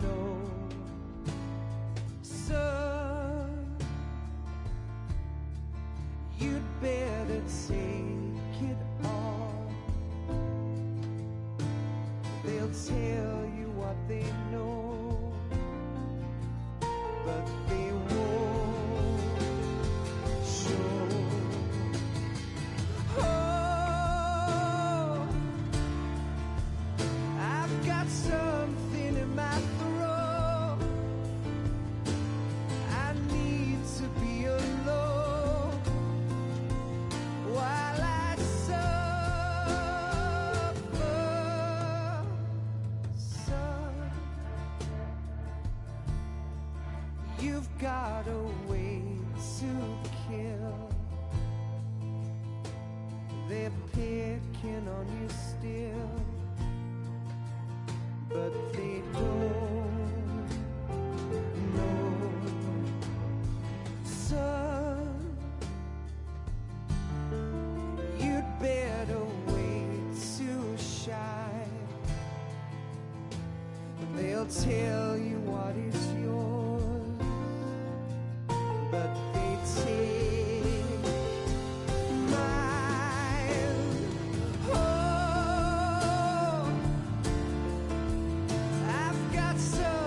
know. Son, you'd better take it on. They'll tell you what they know, but they won't show. Oh, I've got something in my throat. I need to be alone while I suffer. Son, you've got a way to kill. They're picking on you still, but they don't know. Son, you'd better wait to shine. They'll tell you what is yours, but they take mine. Oh, I've got some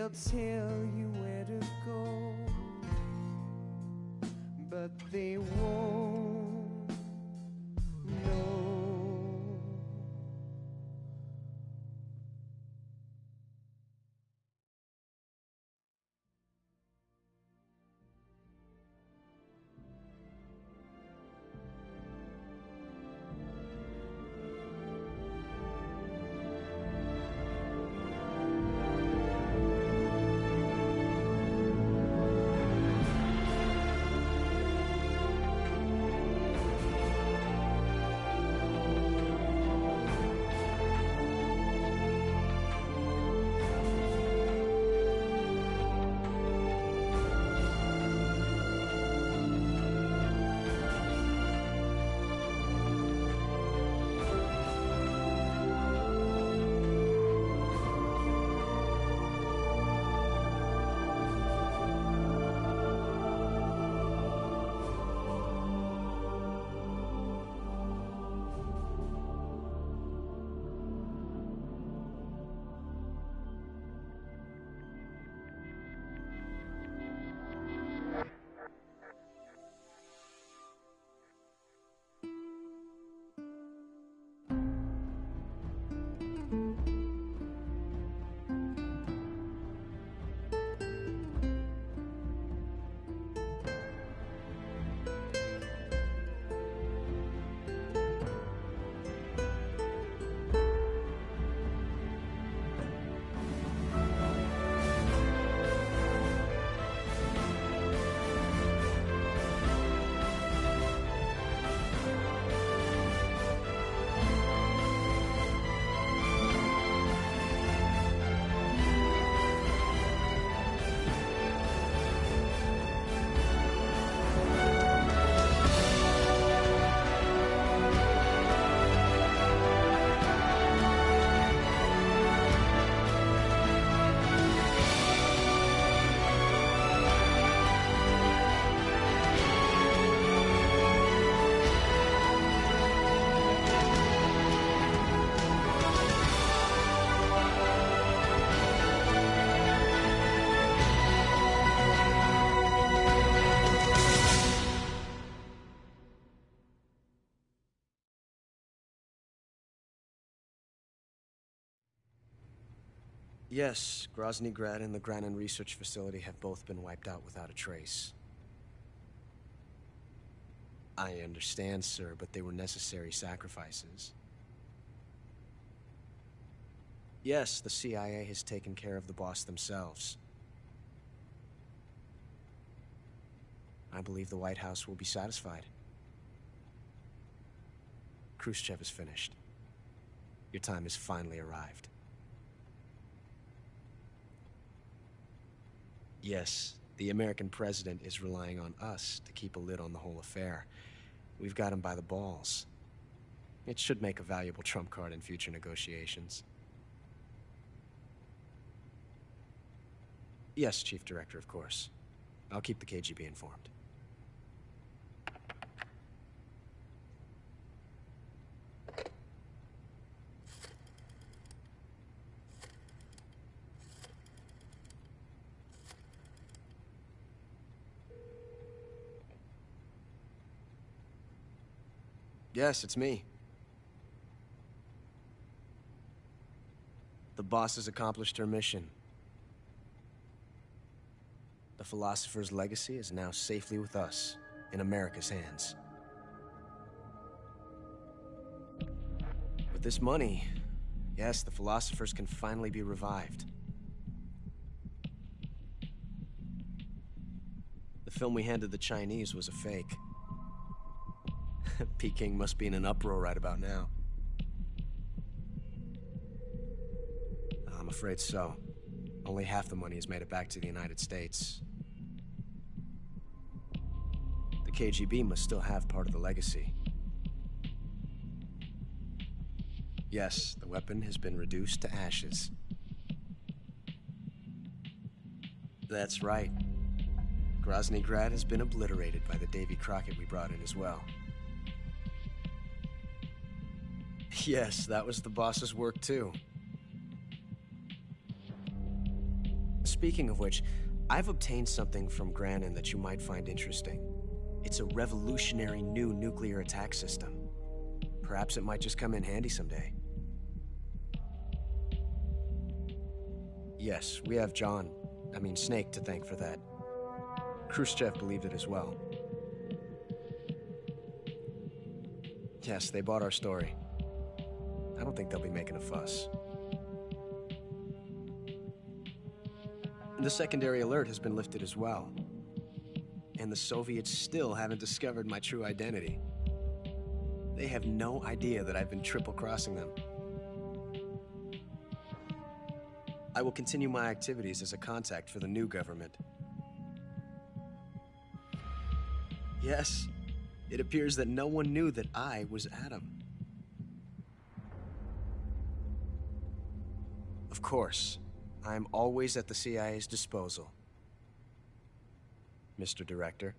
They'll tell you where to go, but they won't know. Yes, Dragon.GR and the Granin Research Facility have both been wiped out without a trace. I understand, sir, but they were necessary sacrifices. Yes, the CIA has taken care of the boss themselves. I believe the White House will be satisfied. Khrushchev is finished. Your time has finally arrived. Yes, the American president is relying on us to keep a lid on the whole affair. We've got him by the balls. It should make a valuable trump card in future negotiations. Yes, Chief Director, of course. I'll keep the KGB informed. Yes, it's me. The boss has accomplished her mission. The philosopher's legacy is now safely with us, in America's hands. With this money, yes, the philosophers can finally be revived. The film we handed the Chinese was a fake. Peking must be in an uproar right about now. I'm afraid so. Only half the money has made it back to the United States. The KGB must still have part of the legacy. Yes, the weapon has been reduced to ashes. That's right. Dragon.GR has been obliterated by the Davy Crockett we brought in as well. Yes, that was the boss's work too. Speaking of which, I've obtained something from Granin that you might find interesting. It's a revolutionary new nuclear attack system. Perhaps it might just come in handy someday. Yes, we have Snake to thank for that. Khrushchev believed it as well. Yes, they bought our story. I don't think they'll be making a fuss. The secondary alert has been lifted as well. And the Soviets still haven't discovered my true identity. They have no idea that I've been triple-crossing them. I will continue my activities as a contact for the new government. Yes, it appears that no one knew that I was Adam. Of course, I am always at the CIA's disposal, Mr. Director.